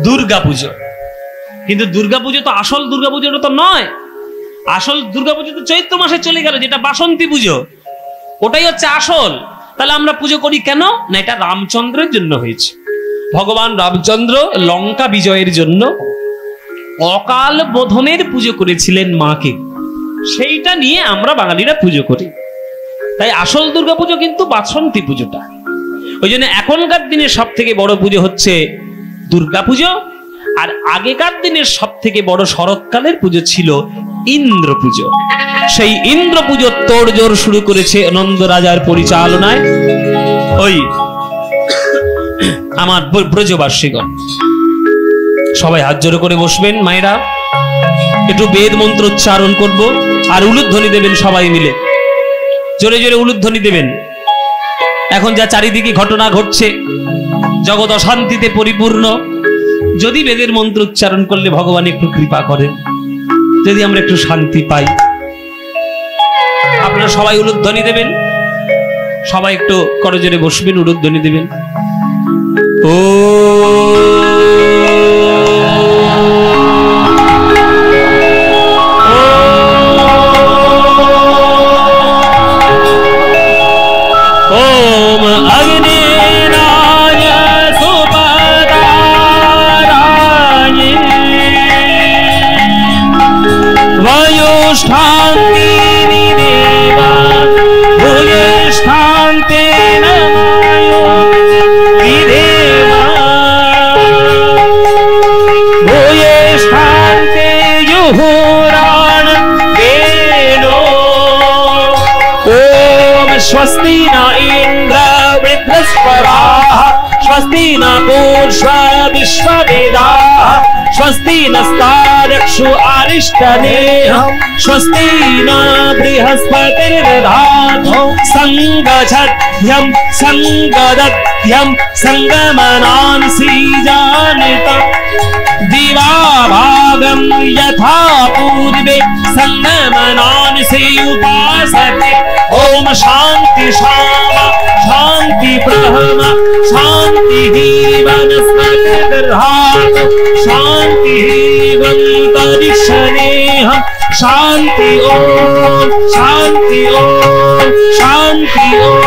দুর্গা পুজো। কিন্তু দুর্গা পুজো তো আসল দুর্গা পুজোটা তো নয়। আসল দুর্গা পুজো তো চৈত্র মাসে চলে গেল, যেটা বাসন্তী পুজো, ওটাই হচ্ছে আসল। তাহলে আমরা পুজো করি কেন? না, এটা রামচন্দ্রের জন্য হয়েছে। ভগবান রামচন্দ্র লঙ্কা বিজয়ের জন্য অকাল বোধনের পুজো করেছিলেন মাকে, সেইটা নিয়ে আমরা বাঙালিরা পুজো করি। তাই আসল দুর্গা পুজো কিন্তু বাসন্তী পুজোটা। ওই জন্য এখনকার দিনের সব থেকে বড় পুজো হচ্ছে দুর্গা পুজো, আর আগেকার দিনের সব থেকে বড় শরৎকালের পুজো ছিল ইন্দ্র পুজো। সেই ইন্দ্র পুজোর তোড়জোড় শুরু করেছে নন্দ রাজার পরিচালনায় ওই আমার ব্রজবাসীগণ। সবাই হাত জোড়ো করে বসবেন, মায়েরা একটু বেদ মন্ত্র উচ্চারণ করব, আর উলুধ্বনি দেবেন সবাই মিলে, জোরে জোরে উলুধ্বনি দেবেন। এখন যা চারিদিকে ঘটনা ঘটছে, জগৎ অশান্তিতে পরিপূর্ণ, যদি বেদের মন্ত্র উচ্চারণ করলে ভগবান একটু কৃপা করেন, যদি আমরা একটু শান্তি পাই। আপনারা সবাই উলুধ্বনি দেবেন, সবাই একটু করজোরে বসবেন, উলুধ্বনি দেবেন। ও स्वस्ति न इंद्र वृद्धस्पराः स्वस्ति न पूर्वा विश्ववेदाः स्वस्ति नस्तारक्षु अरिष्टनेहम् स्वस्ति न बृहस्पतिर्दधातु संगच्छध्यं संगदध्यं संगमनांसि जानितं दिवा भागं यथा पूर्वे संगमनांसि उपासते। ओम शांति शामा शांति ब्रह्म शांति वनस्पतिर्हातु शांति वन्तरिक्षनेहं शांति ओम शांति ओम शांति ओम।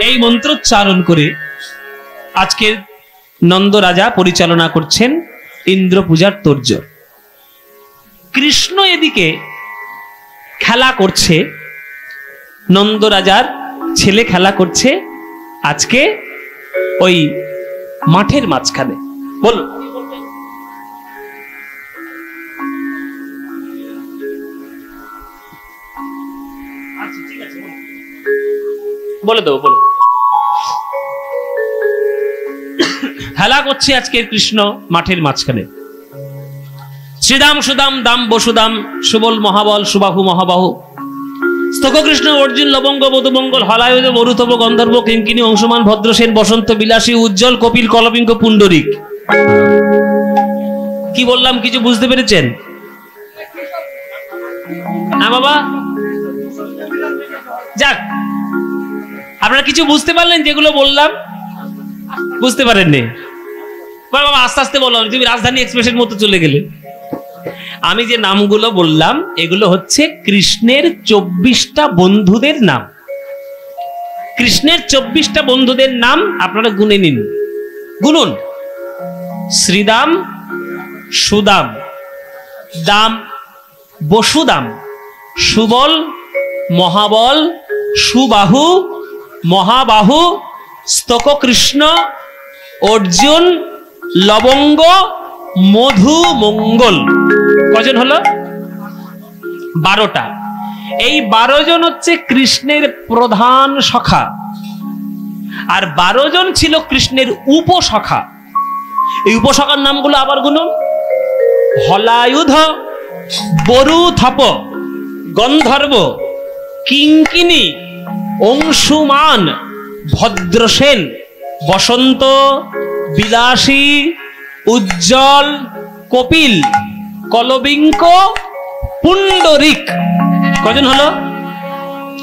এই মন্ত্রোচ্চারণ করে আজকের নন্দ রাজা পরিচালনা করছেন ইন্দ্র পূজার তোড়জোড়। কৃষ্ণ এদিকে খেলা করছে, নন্দ রাজার ছেলে খেলা করছে আজকে ওই মাঠের মাঝখানে। বল, বলে দেবো, বলো। খেলা করছে আজকে কৃষ্ণ মাঠের মাঝখানে। শ্রীদাম সুদাম দাম বসুদাম সুবল মহাবল সুবাহু মহাবাহু স্তক কৃষ্ণ অর্জুন লবঙ্গ বধুমঙ্গল হলায়ুধ মরুতব গন্ধর্ব কিঙ্কিনী অংশমান ভদ্রসেন বসন্ত বিলাসী উজ্জ্বল কপিল কলপিঙ্ক পুণ্ডরিক। কি বললাম কিছু বুঝতে পেরেছেন? হ্যাঁ বাবা, যাক, আপনারা কিছু বুঝতে পারলেন যেগুলো বললাম? বুঝতে পারেননি? বাবা আস্তে আস্তে বললাম, তুমি রাজধানী এক্সপ্রেসের মতো চলে গেলে। আমি যে নামগুলো বললাম এগুলো হচ্ছে কৃষ্ণের 24টা বন্ধুদের নাম। কৃষ্ণের 24টা বন্ধুদের নাম আপনারা গুনে নিন, গুনুন। শ্রীদাম, সুদাম, দাম, বসুদাম, সুবল, মহাবল, সুবাহু, মহাবাহু, স্তক কৃষ্ণ, অর্জুন, লবঙ্গ, মধু, মঙ্গল। কজন হলো? 12টা। এই 12 জন হচ্ছে কৃষ্ণের প্রধান সখা, আর 12 জন ছিল কৃষ্ণের উপসখা। এই উপসখার নামগুলো আবার গুনুন। হলায়ুধ, বরুথপ, গন্ধর্ব, কিঙ্কিনী, অংশুমান, ভদ্রসেন, বসন্ত, বিলাসী, উজ্জ্বল, কপিল, কলবিঙ্ক, পুণ্ডরিক। কজন হলো?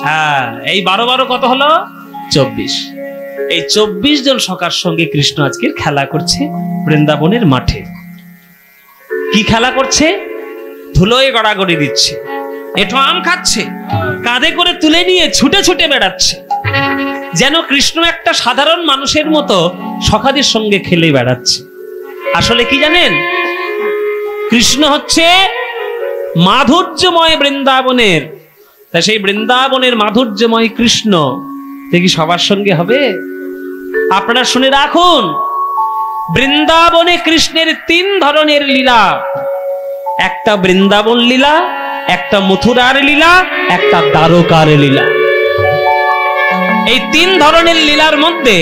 হ্যাঁ, এই 12 কত হলো? 24। এই 24 জন সখার সঙ্গে কৃষ্ণ আজকের খেলা করছে বৃন্দাবনের মাঠে। কি খেলা করছে? ধুলোয় গড়াগড়ি দিচ্ছে, এঠো আম খাচ্ছে, কাঁধে করে তুলে নিয়ে ছুটে ছুটে বেড়াচ্ছে, যেন কৃষ্ণ একটা সাধারণ মানুষের মতো সখাদের সঙ্গে খেলে বেড়াচ্ছে। আসলে কি জানেন? কৃষ্ণ হচ্ছে মাধুর্যময় বৃন্দাবনের। তা সেই বৃন্দাবনের মাধুর্যময় কৃষ্ণ দেখি সবার সঙ্গে হবে? আপনারা শুনে রাখুন, বৃন্দাবনে কৃষ্ণের 3 ধরনের লীলা। একটা বৃন্দাবন লীলা, একটা মথুরার লীলা, একটা দ্বারকার লীলা। এই 3 ধরনের লীলার মধ্যে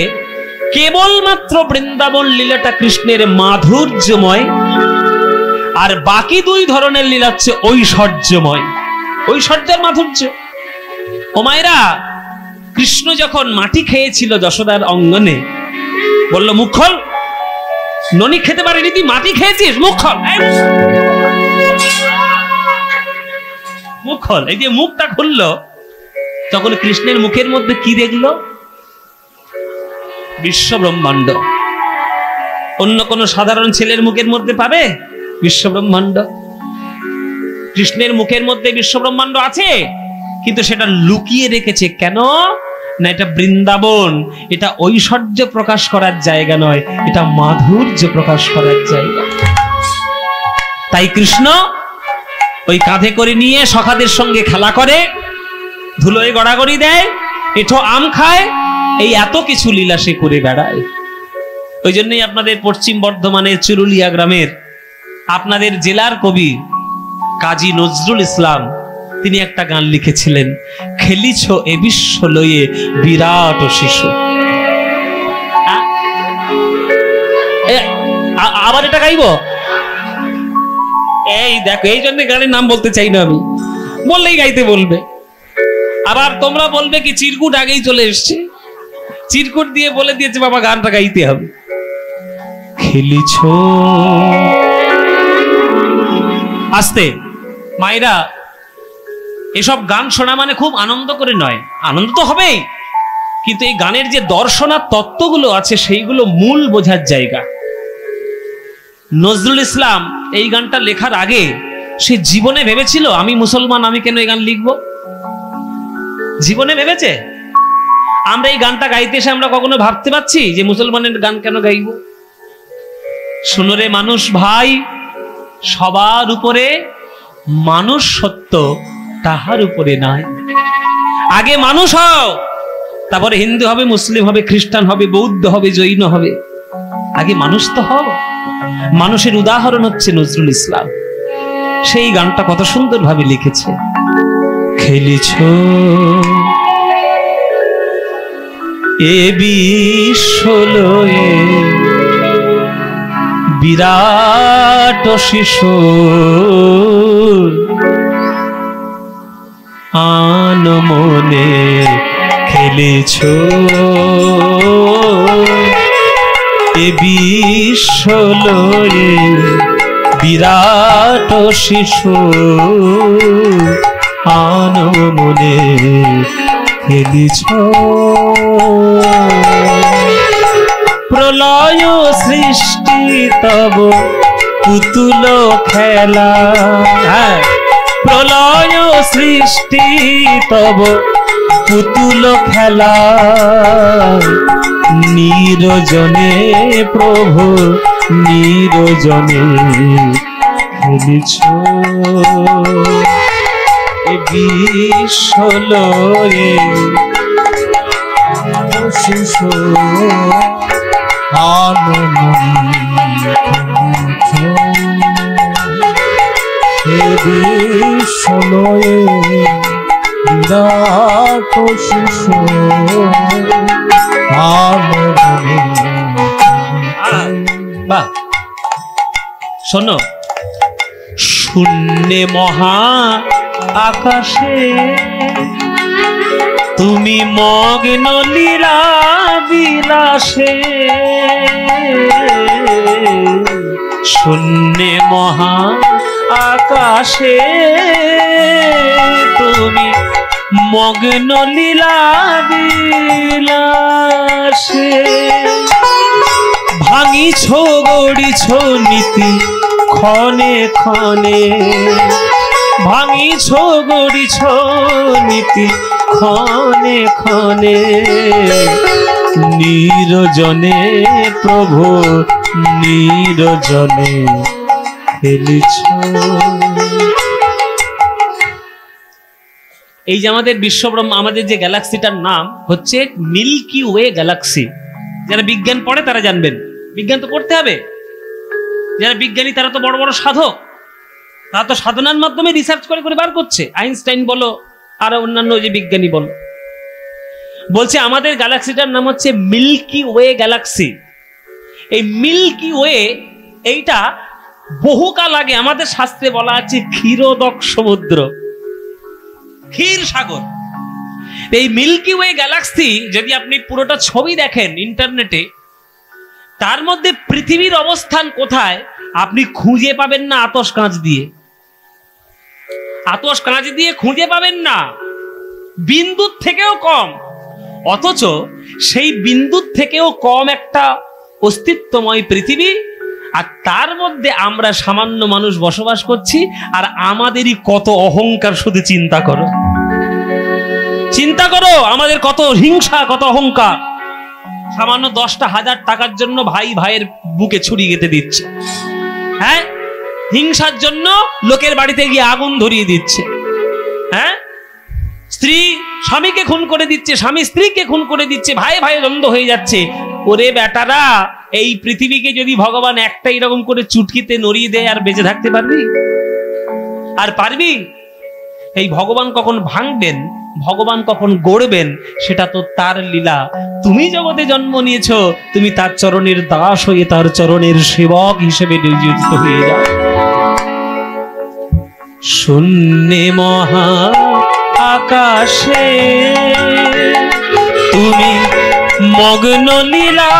কেবলমাত্র বৃন্দাবন লীলাটা কৃষ্ণের মাধুর্যময়, আর বাকি 2 ধরনের লীলা হচ্ছে ঐশ্বর্যময়। ঐশ্বর্যের মাধুর্য। ও মায়েরা, কৃষ্ণ যখন মাটি খেয়েছিল যশোদার অঙ্গনে, বলল মুখ খোল, ননি খেতে পারিনি, তুই মাটি খেয়েছিস, মুখ খোল, মুখ খোল। এই যে মুখটা খুললো, তখন কৃষ্ণের মুখের মধ্যে কি দেখলো? বিশ্ব ব্রহ্মাণ্ড। অন্য কোন সাধারণ ছেলের মুখের মধ্যে পাবে বিশ্ব ব্রহ্মাণ্ড? কৃষ্ণের মুখের মধ্যে বিশ্ব ব্রহ্মাণ্ড আছে, কিন্তু সেটা লুকিয়ে রেখেছে। কেন না? এটা বৃন্দাবন, এটা ঐশ্বর্য প্রকাশ করার জায়গা নয়, এটা মাধুর্য প্রকাশ করার জায়গা। তাই কৃষ্ণ ওই কাঁধে করে নিয়ে সখাদের সঙ্গে খেলা করে, ধুলোয় গড়াগড়ি দেয়, এঠো আম খায়, এই এত কিছু লীলা সে করে বেড়ায়। ওই জন্যই আপনাদের পশ্চিম বর্ধমানের চুরুলিয়া গ্রামের আপনাদের জেলার কবি কাজী নজরুল ইসলাম তিনি একটা গান লিখেছিলেন, খেলিছ এ বিশ্ব লয়ে বিরাট শিশু। আবার এটা গাইব? এই দেখো, এই জন্য গানের নাম বলতে চাই না আমি, বললেই গাইতে বলবে। আবার তোমরা বলবে কি চিরকুট আগেই চলে এসছে, চিরকুট দিয়ে বলে দিয়েছে বাবা গানটা গাইতে হবে। খেলিছ আস্তে মায়েরা, এসব গান শোনা মানে খুব আনন্দ করে নয়, আনন্দ তো হবেই, কিন্তু এই গানের যে দর্শনার তত্ত্বগুলো আছে সেইগুলো মূল বোঝার জায়গা। নজরুল ইসলাম এই গানটা লেখার আগে সে জীবনে ভেবেছিল আমি মুসলমান, আমি কেন এই গান লিখবো? জীবনে ভেবেছে? আমরা এই গানটা গাইতে এসে আমরা কখনো ভাবতে পারছি যে মুসলমানের গান কেন গাইব? শুনরে মানুষ ভাই, সবার উপরে মানুষ সত্য, তাহার উপরে নাই। আগে মানুষ হও, তারপরে হিন্দু হবে, মুসলিম হবে, খ্রিস্টান হবে, বৌদ্ধ হবে, জৈন হবে। আগে মানুষ তো হও। মানুষের উদাহরণ হচ্ছে নজরুল ইসলাম। সেই গানটা কত সুন্দর ভাবে লিখেছে। খেলিছ এ বিশ্ব লয়ে বিরাট শিশু, আন মনে খেলেছ এ বিশ্ব লয়ে বিরাট শিশু, আন মনে খেলিছ। প্রলয় সৃষ্টি তব পুতুল খেলা, প্রলয় সৃষ্টি তব পুতুল খেলা, নিরজনে প্রভু নিরজনে খেলিছ এ বিশ্ব লয়ে শিশু, বিশ্বলয়ে বিরাট শিশু। বাহ, শোনো, শূন্যে মহা আকাশে তুমি মগ্ন লীলা বিলাসে, শূন্যে মহা আকাশে তুমি মগ্ন লীলা বিলাসে ভাঙিছ গড়িছ নীতি ক্ষণে ক্ষণে ভাঙিছ গড়িছ নীতি ক্ষণে ক্ষণে নিরজনে প্রভু নিরজনে খেলিছ। এই যে আমাদের বিশ্বব্রহ্ম, আমাদের যে গ্যালাক্সিটার নাম হচ্ছে মিল্কি ওয়ে গ্যালাক্সি। যারা বিজ্ঞান পড়ে তারা জানবেন, বিজ্ঞান তো পড়তে হবে। যারা বিজ্ঞানী তারা তো বড় বড় সাধক, তারা তো সাধনার মাধ্যমে রিসার্চ করে করে বার করছে। আইনস্টাইন বলো আর অন্যান্য যে বিজ্ঞানী বলো, বলছে আমাদের গ্যালাক্সিটার নাম হচ্ছে মিল্কি ওয়ে গ্যালাক্সি। এই মিল্কি ওয়ে এইটা বহুকাল আগে আমাদের শাস্ত্রে বলা আছে ক্ষীরোদক সমুদ্র, ক্ষীর সাগর। এই মিল্কি ওয়ে গ্যালাক্সি যদি আপনি পুরোটা ছবি দেখেন ইন্টারনেটে, তার মধ্যে পৃথিবীর অবস্থান কোথায় আপনি খুঁজে পাবেন না। আতশ কাঁচ দিয়ে, আতশ কাঁচ দিয়ে খুঁজে পাবেন না, বিন্দুর থেকেও কম। অথচ সেই বিন্দুর থেকেও কম একটা অস্তিত্বময় পৃথিবী, আর তার মধ্যে আমরা সামান্য মানুষ বসবাস করছি। আর আমাদেরই কত অহংকার, শুধু চিন্তা করো, চিন্তা করো আমাদের কত হিংসা, কত অহংকার। সামান্য 10,000 টাকার জন্য ভাই ভাইয়ের বুকে ছুরি গেঁথে দিচ্ছে, হ্যাঁ, হিংসার জন্য লোকের বাড়িতে গিয়ে আগুন ধরিয়ে দিচ্ছে, হ্যাঁ, স্ত্রী স্বামীকে খুন করে দিচ্ছে, স্বামী স্ত্রীকে খুন করে দিচ্ছে, ভাই ভাই দ্বন্দ্ব হয়ে যাচ্ছে। ওরে বেটারা, এই পৃথিবীকে যদি ভগবান একটা এরকম করে চুটকিতে নড়িয়ে দেয়, আর বেঁচে থাকতে পারবি? আর পারবি? এই ভগবান কখন ভাঙবেন, ভগবান কখন গড়বেন, সেটা তো তার লীলা। তুমি জগতে জন্ম নিয়েছ, তুমি তার চরণের দাস হয়ে তার চরণের সেবক হিসেবে নিয়োজিত হয়ে যাও। শূন্যে মহা আকাশে তুমি মগ্ন লীলা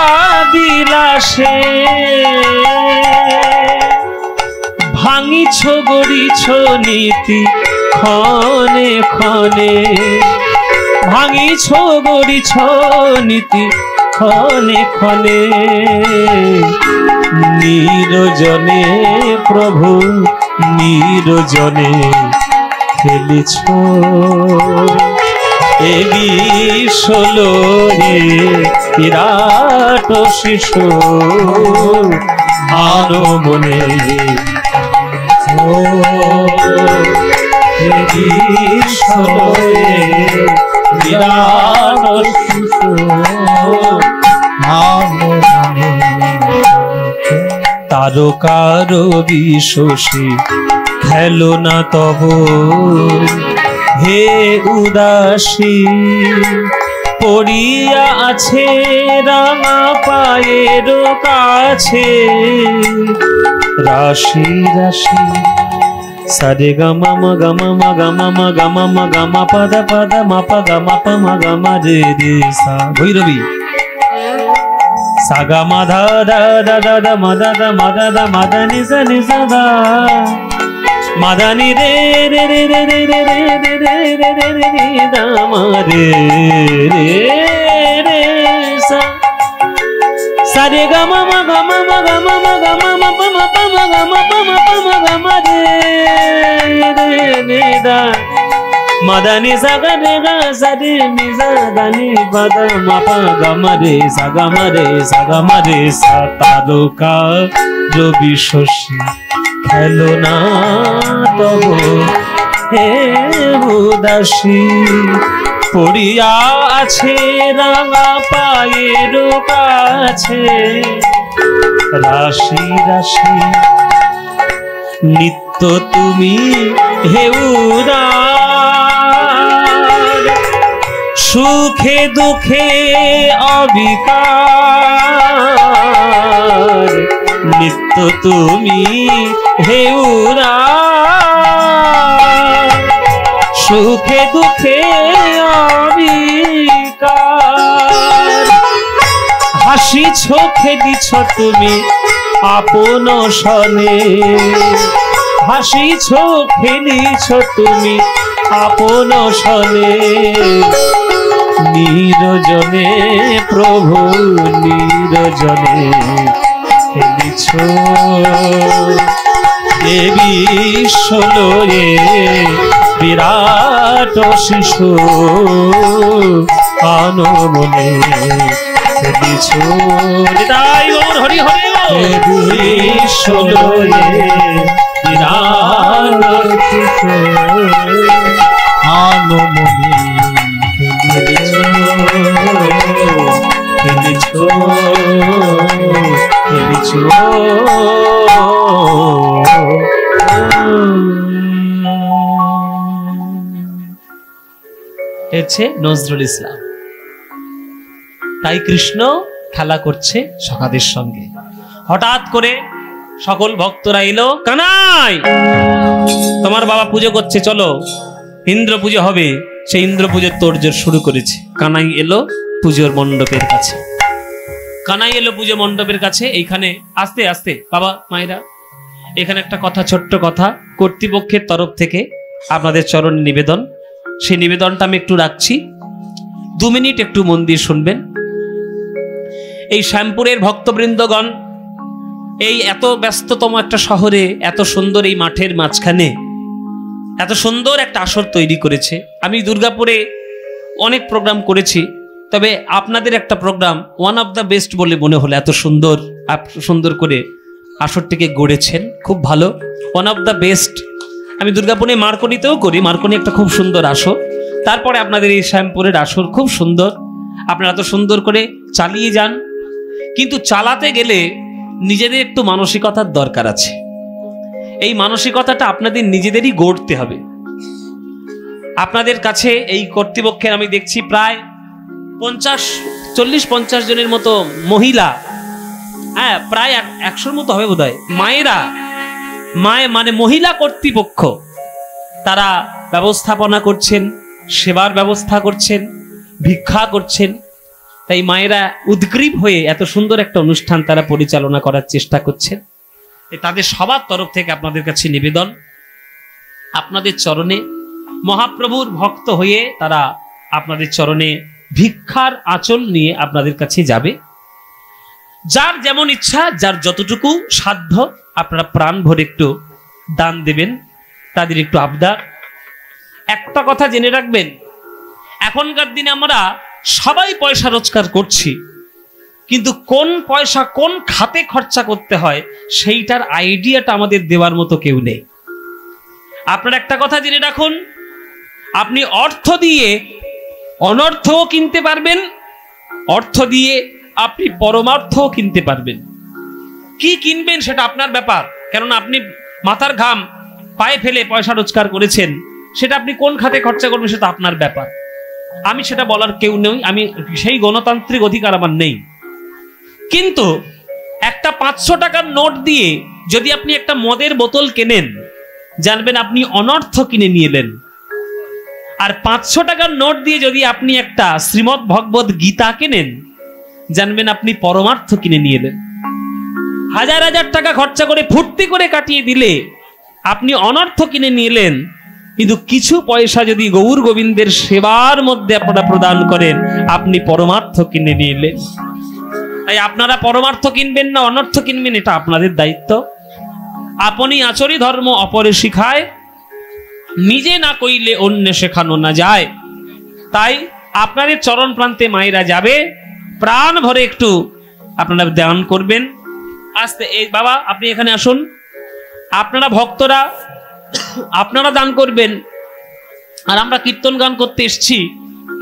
বিলাসে ভাঙিছ গড়িছ নীতি ক্ষণে ক্ষণে ভাঙিছ গড়িছ নীতি ক্ষণে ক্ষণে নিরজনে প্রভু নিরজনে খেলিছ। এ বিশ্বলো হে বিরাট শিশু আরো মনে বিরাট শিশু তারকার বিশ্বসী খেলো না তব হে উদাসী পড়িয়া আছে রাঙা পায়ের কাছে রাশি রাশি সারে গামা মা গামা মা গামা মা গামা মা গামা পাদা পাদা মা পা গামা পা মা গামা রে রে সা। ভৈরবী সাগা মাধা দা দা দা দা মাদা দা মাদা দা মাদা নি সা দা মাদানি রে রে রে রে রে রে রে রে রে রে রে রে দা মা রে রে রে সা সারে গামা মা গামা মা গামা মা গামা মা পা মা পা মা গামা পা মা পা মা গামা রে রে রে দা মাদানি সাগা রে গা সারে নি সা দানি পাদা মা পা গামা রে সাগা মা রে সা। তারকা রবি শশী খেলো না তব হে উদাসী পড়িয়া আছে রাঙা পায়ের কাছে রাশি রাশি নিত্য তুমি হে উদার সুখে দুঃখে অবিকার নিত্য তুমি হে উদার সুখে দুঃখে অবিকার হাসিছ খেলিছ তুমি আপন সনে হাসিছ খেলিছ তুমি আপন সনে নিরজনে প্রভু নিরজনে খেলিছ এ বিশ্বলয়ে বিরাট শিশু আনমনে খেলিছ নিতাই গৌর হরি হরি বিশ্বলয়ে বিরাট শিশু আনমনে খেলিছ খেলিছ হচ্ছে নজরুল ইসলাম। তাই কৃষ্ণ খেলা করছে সখাদের সঙ্গে। হঠাৎ করে সকল ভক্তরা এলো, কানাই তোমার বাবা পুজো করছে, চলো ইন্দ্র পুজো হবে। সেই ইন্দ্র পুজোর তোড়জোড় শুরু করেছে। কানাই এলো পুজোর মণ্ডপের কাছে। কানাই এলো পুজো মণ্ডপের কাছে। এইখানে আস্তে আস্তে বাবা মায়েরা, এখানে একটা কথা, ছোট্ট কথা, কর্তৃপক্ষের তরফ থেকে আপনাদের চরণ নিবেদন। সেই নিবেদনটা আমি একটু রাখছি, 2 মিনিট একটু মন দিয়ে শুনবেন। এই শ্যামপুরের ভক্তবৃন্দগণ, এই এত ব্যস্ততম একটা শহরে এত সুন্দর এই মাঠের মাঝখানে এত সুন্দর একটা আসর তৈরি করেছে। আমি দুর্গাপুরে অনেক প্রোগ্রাম করেছি, তবে আপনাদের একটা program one of the best বলে মনে হলো। এত সুন্দর সুন্দর করে আসরটিকে গড়েছেন, খুব ভালো, ওয়ান অফ দ্য বেস্ট। আমি দুর্গাপুরে মার্কনিতেও করি, মার্কনি একটা খুব সুন্দর আসর। তারপরে আপনাদের এই শ্যামপুরের আসর খুব সুন্দর, আপনারা এত সুন্দর করে চালিয়ে যান। কিন্তু চালাতে গেলে নিজেদের একটু মানসিকতার দরকার আছে। এই মানসিকতাটা আপনাদের নিজেদেরই গড়তে হবে। আপনাদের কাছে এই কর্তৃপক্ষের আমি দেখছি প্রায় 40-50 জনের মতো মহিলা, হ্যাঁ প্রায় 100-র মতো হবে বোধহয়, মায়েরা, মানে মহিলা কর্তৃপক্ষ, তারা ব্যবস্থাপনা করছেন, সেবার ব্যবস্থা করছেন, ভিক্ষা করছেন। তাই মায়েরা উদ্গ্রীব হয়ে এত সুন্দর একটা অনুষ্ঠান তারা পরিচালনা করার চেষ্টা করছেন। তাদের সবার তরফ থেকে আপনাদের কাছে নিবেদন, আপনাদের চরণে মহাপ্রভুর ভক্ত হয়ে তারা আপনাদের চরণে ভিক্ষার আঁচল নিয়ে আপনাদের কাছে যাবে। যার যেমন ইচ্ছা, যার যতটুকু সাধ্য আপনারা প্রাণ ভরে একটু দান দেবেন, তাদের একটু আবদার। একটা কথা জেনে রাখবেন, এখনকার দিনে আমরা সবাই পয়সা রোজগার করছি, কিন্তু কোন পয়সা কোন খাতে খরচা করতে হয় সেইটার আইডিয়াটা আমাদের দেওয়ার মতো কেউ নেই। আপনারা একটা কথা জেনে রাখুন, আপনি অর্থ দিয়ে অনর্থও কিনতে পারবেন, অর্থ দিয়ে আপনি পরমার্থও কিনতে পারবেন। কি কিনবেন সেটা আপনার ব্যাপার, কেননা আপনি মাথার ঘাম পায়ে ফেলে পয়সা রোজগার করেছেন, সেটা আপনি কোন খাতে খরচা করবেন সেটা আপনার ব্যাপার। আমি সেটা বলার কেউ নেই, আমি সেই গণতান্ত্রিক অধিকার আমার নেই। কিন্তু একটা 500 টাকার নোট দিয়ে যদি আপনি একটা মদের বোতল কেনেন, জানবেন আপনি অনর্থ কিনে নিলেন। আর 500 টাকার নোট দিয়ে যদি আপনি একটা শ্রীমদ্ ভগবত গীতা কেনেন, জানবেন আপনি পরমার্থ কিনে নিলেন। হাজার হাজার টাকা খরচা করে ফুর্তি করে কাটিয়ে দিলে আপনি অনর্থ কিনে নিলেন। কিন্তু কিছু পয়সা যদি গৌর গোবিন্দের সেবার মধ্যে আপনারা প্রদান করেন, আপনি পরমার্থ কিনে নিলেন। তাই আপনারা পরমার্থ কিনবেন না অনর্থ কিনবেন, এটা আপনাদের দায়িত্ব। আপনি আচরি ধর্ম অপরে শিখায়, নিজে না কইলে অন্যে শেখানো না যায়। তাই আপনাদের চরণ প্রান্তে মায়েরা যাবে, প্রাণ ভরে একটু আপনারা দান করবেন। আস্তে, এই বাবা আপনি এখানে আসুন। আপনারা ভক্তরা আপনারা দান করবেন, আর আমরা কীর্তন গান করতে এসছি,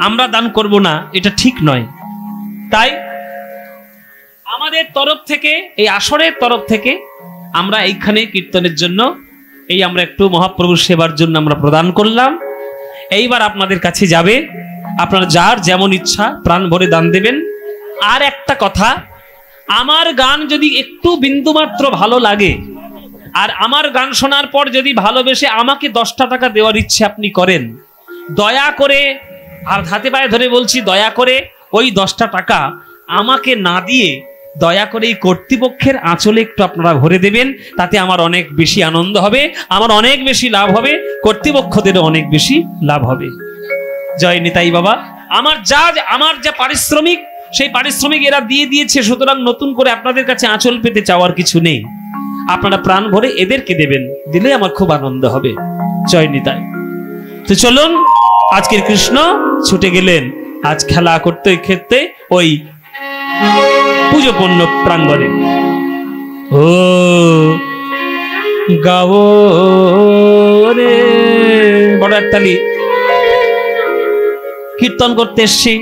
আমরা দান করব না, এটা ঠিক নয়। তাই আমাদের তরফ থেকে, এই আসরের তরফ থেকে আমরা এইখানে কীর্তনের জন্য এই আমরা একটু মহাপ্রভুর সেবার জন্য আমরা প্রদান করলাম। এইবার আপনাদের কাছে যাবে, আপনারা যার যেমন ইচ্ছা প্রাণ ভরে দান দেবেন। আর একটা কথা, আমার গান যদি একটু বিন্দুমাত্র ভালো লাগে, আর আমার গান শোনার পর যদি ভালোবেসে আমাকে 10টা টাকা দেওয়ার ইচ্ছে আপনি করেন, দয়া করে, আর হাতে পায়ে ধরে বলছি, দয়া করে ওই 10টা টাকা আমাকে না দিয়ে দয়া করে এই কর্তৃপক্ষের আঁচলে একটু আপনারা ভরে দেবেন, তাতে আমার অনেক বেশি আনন্দ হবে, আমার অনেক বেশি লাভ হবে, কর্তৃপক্ষদেরও অনেক বেশি লাভ হবে। জয় নিতাই বাবা। আমার যা পারিশ্রমিক, সেই পারিশ্রমিক এরা দিয়ে দিয়েছে, সুতরাং নতুন করে আপনাদের কাছে আঁচল পেতে চাওয়ার কিছু নেই। আপনারা প্রাণ ভরে এদেরকে দেবেন, দিলে আমার খুব আনন্দ হবে। জয় নিতাই। তো চলুন, আজকের কৃষ্ণ ছুটে গেলেন আজ খেলা করতে ক্ষেত্রে ওই পুজো পণ্য প্রাঙ্গণে। ও গাও রে, বড় একতালি। কীর্তন করতে এসছি,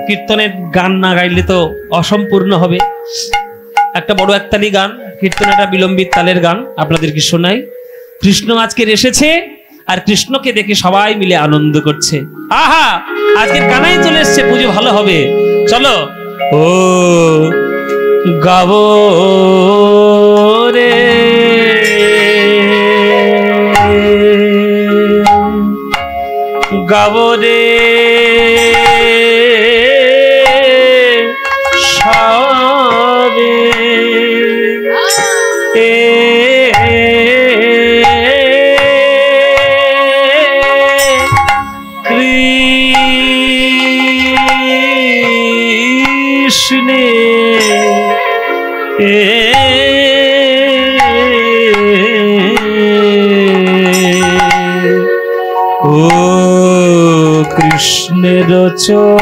কীর্তনের গান না গাইলে তো অসম্পূর্ণ হবে। একটা বড় একতালি গান, কীর্তন একটা বিলম্বিত তালের গান আপনাদেরকে শোনাই। কৃষ্ণ আজকের এসেছে, আর কৃষ্ণকে দেখে সবাই মিলে আনন্দ করছে। আহা, আজকের গানাই চলে এসছে, পুজো ভালো হবে। চলো। ও গাবো রে গাবো রে সবে কৃষ্ণে ও কৃষ্ণের চরি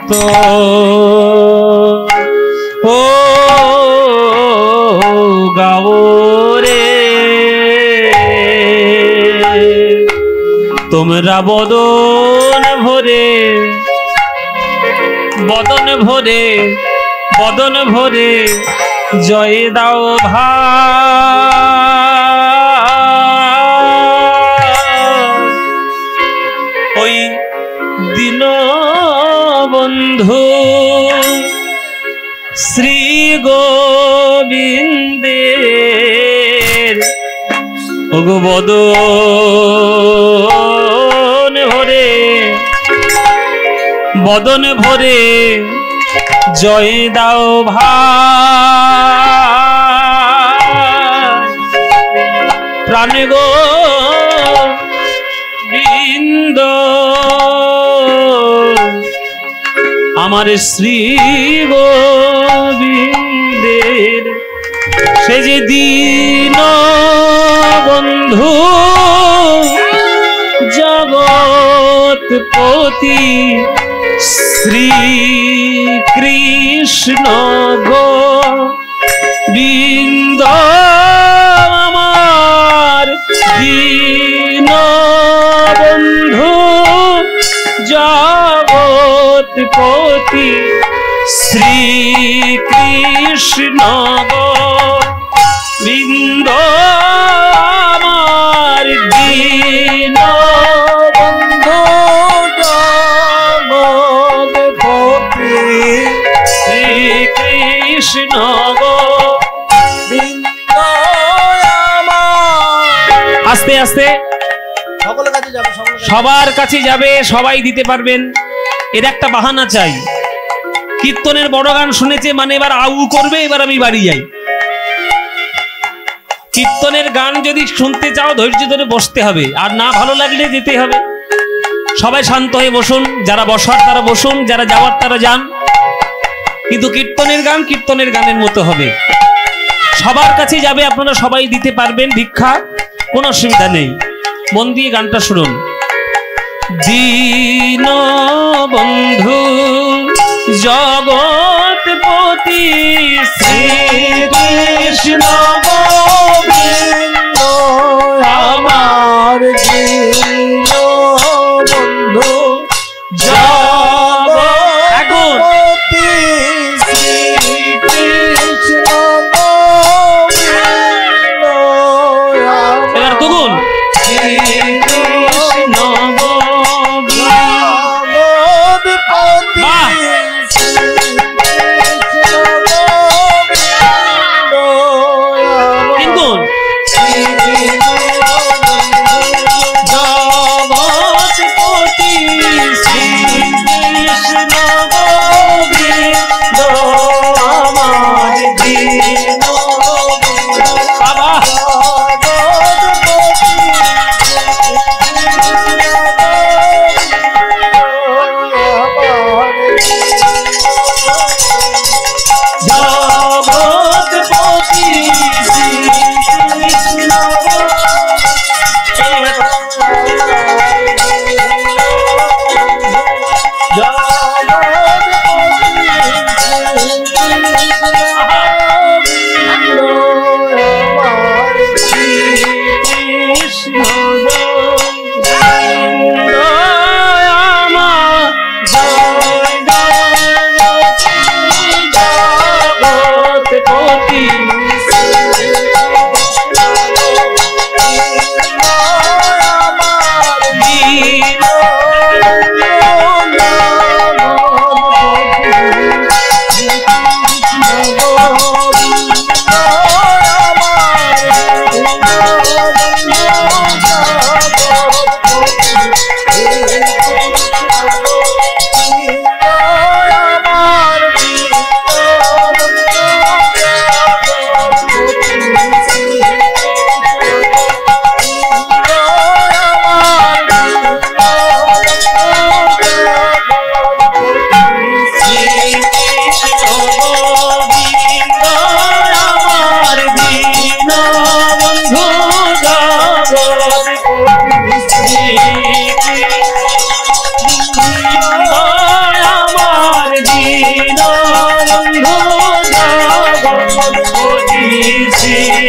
তো ও গাও রে তোমরা বদন ভরে বদন ভরে বদন ভরে জয় দাও ভাই ওই দীন বন্ধু শ্রী গোবিন্দের ওগো বদন ভরে বদন ভরে জয় দাও ভাই প্রাণ গোবিন্দ আমার শ্রী গোবিন্দের সে যে দীন বন্ধু জগৎপতি শ্রী কৃষ্ণ গোবিন্দ আমার দীন বন্ধু জগৎপতি শ্রী কৃষ্ণ গোবিন্দ আমার দীন বন্ধু জগৎপতি শ্রী কৃষ্ণ গোবিন্দ আমার। আস্তে আস্তে সবার কাছে যাবে, সবাই দিতে পারবেন। এর একটা বাহানা চাই, কীর্তনের বড় গান শুনেছে মানে এবার আউ করবে, এবার আমি বাড়ি যাই। কীর্তনের গান যদি শুনতে চাও ধৈর্য ধরে বসতে হবে, আর না ভালো লাগলে যেতে হবে। সবাই শান্ত হয়ে বসুন, যারা বসার তারা বসুন, যারা যাওয়ার তারা যান। কিন্তু কীর্তনের গান কীর্তনের গানের মতো হবে। সবার কাছে যাবে, আপনারা সবাই দিতে পারবেন ভিক্ষা, কোনো অসুবিধা নেই। মন দিয়ে গানটা শুনুন। দীন বন্ধু জগৎপতি শ্রী কৃষ্ণ গোবিন্দ আমার দীন বন্ধু জগৎপতি শ্রী কৃষ্ণ গোবিন্দ। এবার দুগুণ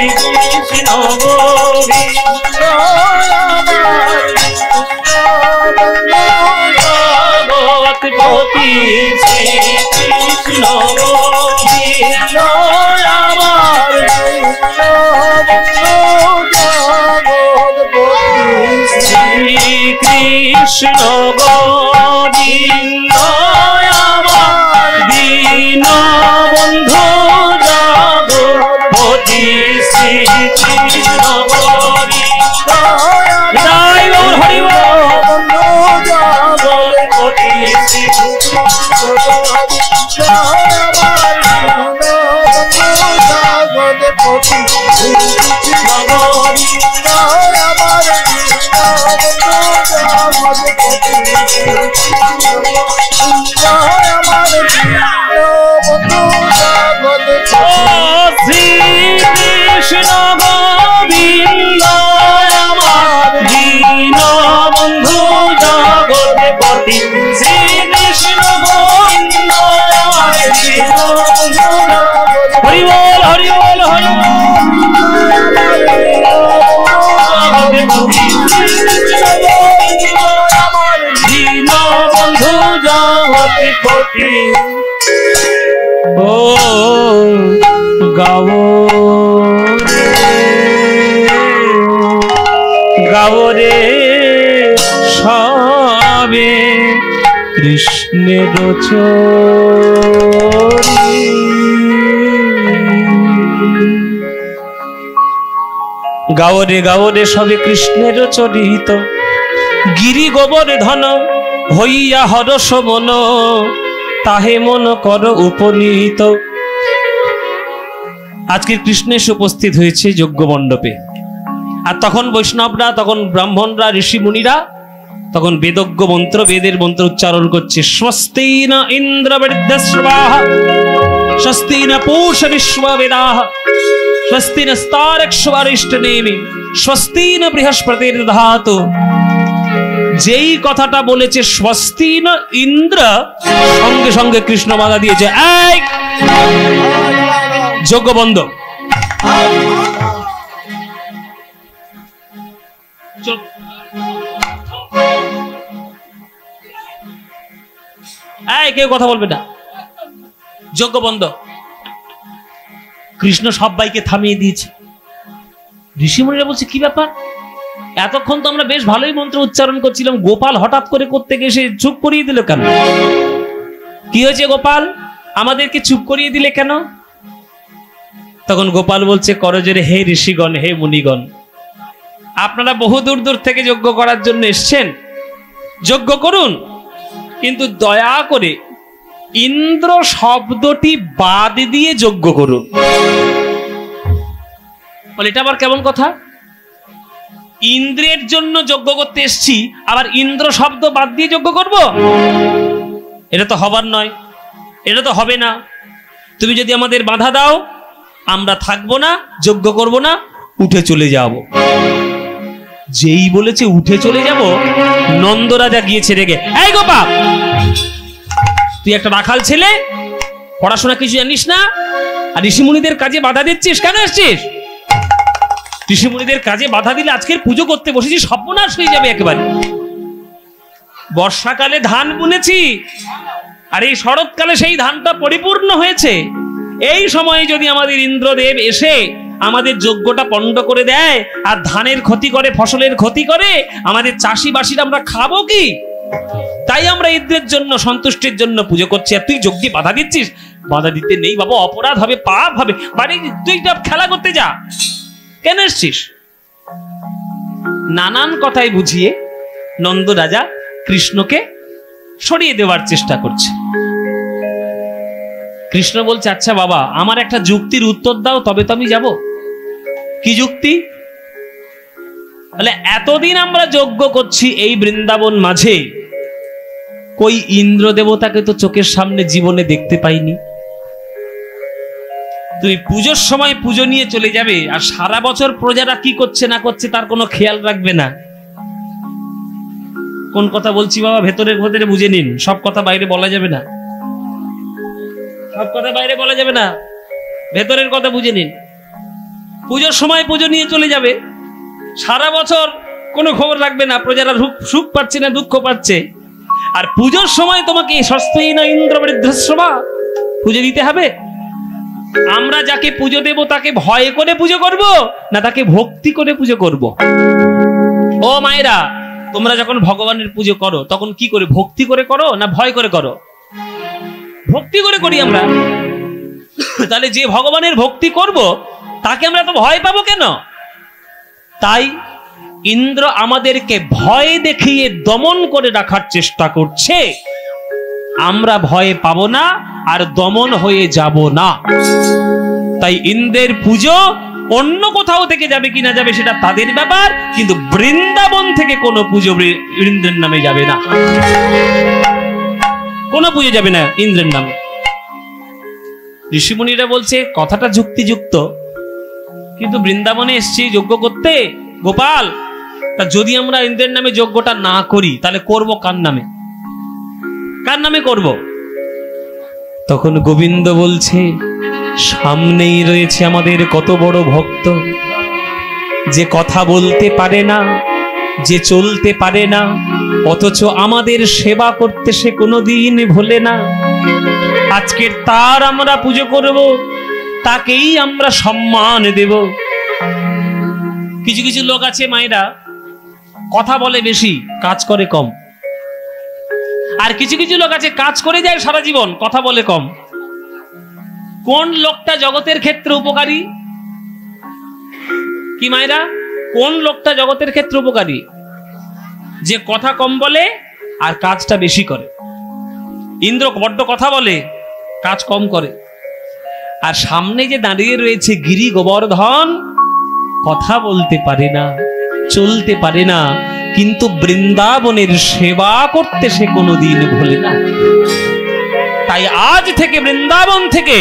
কৃষ্ণ গোবিন্দ জগৎপতি শ্রী কৃষ্ণ গোবিন্দ আমার শ্রী কৃষ্ণ গোবিন্দ আমার দীন বন্ধু জগৎপতি শ্রী কৃষ্ণ গোবিন্দ জয় গৌর হরি বল জগৎপতি শ্রী কৃষ্ণ গোবিন্দ আমার দীন বন্ধু জগৎপতি শ্রী কৃষ্ণ গোবিন্দ আমার দীন বন্ধু হরি বল হরি বল হরি আমার দীন বন্ধু জগৎপতি ও গাও গাওরে সবে কৃষ্ণের চরি গাওরে গাওরে সবে কৃষ্ণের চরিত গিরি গোবর ধন হইয়া হরস মন তাহে মন কর উপনীত। আজকের কৃষ্ণেশ উপস্থিত হয়েছে যজ্ঞ মণ্ডপে, আর তখন বৈষ্ণবরা, তখন ব্রাহ্মণরা, ঋষি মুনিরা তখন বেদজ্ঞ মন্ত্র, বেদের মন্ত্র উচ্চারণ করছে। স্বস্তি ন ইন্দ্র বৃদ্ধস্বাহ, স্বস্তি ন পূষা বিশ্ববেদাহ, স্বস্তি নস্তারক্ষ্মরিষ্টনেমি, স্বস্তি ন বৃহস্পতির দধাতু। যেই কথাটা বলেছে স্বস্তি ন ইন্দ্র, সঙ্গে সঙ্গে কৃষ্ণ বাধা দিয়েছে, এই যজ্ঞ বন্ধ। কেউ কথা বলবে না, যজ্ঞ বন্ধ। কৃষ্ণ সবাইকে থামিয়ে দিয়েছে। ঋষিমুনিরা বলছে কি ব্যাপার, এতক্ষণ তো আমরা বেশ ভালোই মন্ত্র উচ্চারণ করছিলাম, গোপাল হঠাৎ করে করতে গিয়ে সে চুপ করিয়ে দিল কেন? কি হয়েছে গোপাল, আমাদেরকে চুপ করিয়ে দিলে কেন? তখন গোপাল বলছে, করজোরে হে ঋষিগণ, হে মুনিগণ, আপনারা বহু দূর দূর থেকে যজ্ঞ করার জন্য এসছেন, যজ্ঞ করুন, কিন্তু দয়া করে ইন্দ্র শব্দটি বাদ দিয়ে যজ্ঞ করুন। বলে এটা আবার কেমন কথা? ইন্দ্রের জন্য যজ্ঞ করতে এসছি, আবার ইন্দ্র শব্দ বাদ দিয়ে যজ্ঞ করব? এটা তো হবার নয়, এটা তো হবে না। তুমি যদি আমাদের বাধা দাও, আমরা থাকবো না, যজ্ঞ করব না, উঠে চলে যাব। যেই বলেছে উঠে চলে যাব, নন্দরাজা গিয়েছে রেগে, এই গোপাল, তুই একটা রাখাল ছেলে, পড়াশোনা কিছু জানিস না, আর ঋষিমুনিদের কাজে বাধা দিচ্ছিস, কেন এসছিস? ঋষিমুনিদের কাজে বাধা দিলে আজকের পুজো করতে বসেছি, সর্বনাশ হয়ে যাবে একেবারে। বর্ষাকালে ধান বুনেছি, আর এই শরৎকালে সেই ধানটা পরিপূর্ণ হয়েছে। এই সময়ে যদি আমাদের ইন্দ্রদেব এসে আমাদের যজ্ঞটা পণ্ড করে দেয় আর ধানের ক্ষতি করে, ফসলের ক্ষতি করে, আমাদের চাষিবাসীরা আমরা খাবো কি? তাই আমরা ইন্দ্রের জন্য, সন্তুষ্টির জন্য পুজো করছি, আর তুই যজ্ঞে বাধা দিচ্ছিস। বাধা দিতে নেই বাবা, অপরাধ হবে, পাপ হবে, বাড়ি তুই খেলা করতে যা, কেন এসছিস? নানান কথাই বুঝিয়ে নন্দ রাজা কৃষ্ণকে সরিয়ে দেওয়ার চেষ্টা করছে। কৃষ্ণ বলছে, আচ্ছা বাবা, আমার একটা যুক্তির উত্তর দাও, তবে তো আমি যাব। কি যুক্তি? বলে, এতদিন আমরা যজ্ঞ করছি এই বৃন্দাবন মাঝে, কই ইন্দ্র দেবতাকে তো চোখের সামনে জীবনে দেখতে পাইনি। তুমি পুজোর সময় পুজো নিয়ে চলে যাবে, আর সারা বছর প্রজারা কি করছে না করছে তার কোনো খেয়াল রাখবে না। কোন কথা বলছি বাবা, ভেতরের ভেতরে বুঝে নিন, সব কথা বাইরে বলা যাবে না, সব কথা বাইরে বলা যাবে না, ভেতরের কথা বুঝে নিন। পুজোর সময় পুজো নিয়ে চলে যাবে, সারা বছর কোনো খবর রাখবে না, প্রজারা সুখ পাচ্ছে না দুঃখ পাচ্ছে। আর পুজোর সময় তোমাকে স্বস্তি না ইন্দ্র বৃদ্ধশ্রমা পুজো দিতে হবে। আমরা যাকে পুজো দেব তাকে ভয় করে পুজো করব না তাকে ভক্তি করে পুজো করব? ও মায়েরা, তোমরা যখন ভগবানের পুজো করো তখন কি করে, ভক্তি করে করো না ভয় করে করো? ভক্তি করে করি আমরা। তাহলে যে ভগবানের ভক্তি করব তাকে আমরা তো ভয় পাবো কেন? তাই ইন্দ্র আমাদেরকে ভয় দেখিয়ে দমন করে রাখার চেষ্টা করছে। আমরা ভয় পাবো না আর দমন হয়ে যাব না। তাই ইন্দ্রের পুজো অন্য কোথাও থেকে যাবে কিনা যাবে সেটা তাদের ব্যাপার, কিন্তু বৃন্দাবন থেকে কোনো পুজো ইন্দ্রের নামে যাবে না, কোনো পুজো যাবে না ইন্দ্রের নামে। ঋষিমুনিরা বলছে কথাটা যুক্তিযুক্ত, কিন্তু বৃন্দাবনে এসছি যজ্ঞ করতে গোপাল, তা যদি আমরা ইন্দ্রের নামে যজ্ঞটা না করি তাহলে করব কার নামে? কার নামে করব? তখন গোবিন্দ বলছে সামনেই রয়েছে আমাদের কত বড় ভক্ত, যে কথা বলতে পারে না, যে চলতে পারে না, অথচ আমাদের সেবা করতে সে কোনোদিন ভোলে না। আজকের তার আমরা পুজো করব, তাকেই আমরা সম্মান দেব। কিছু কিছু লোক আছে মায়েরা, কথা বলে বেশি কাজ করে কম। আর কিছু কিছু লোক আছে কাজ করে যায় সারা জীবন, কথা বলে কম। কোন লোকটা জগতের ক্ষেত্রে উপকারী? কি মায়েরা, কোন লোকটা জগতের ক্ষেত্রে উপকারী? যে কথা কম বলে আর কাজটা বেশি করে। ইন্দ্র বড্ড কথা বলে, কাজ কম করে। আর সামনে যে দাঁড়িয়ে রয়েছে গিরি গোবর্ধন, কথা বলতে পারে না, চলতে পারে না, কিন্তু বৃন্দাবনের সেবা করতে সে কোনোদিন ভোলে না। তাই আজ থেকে বৃন্দাবন থেকে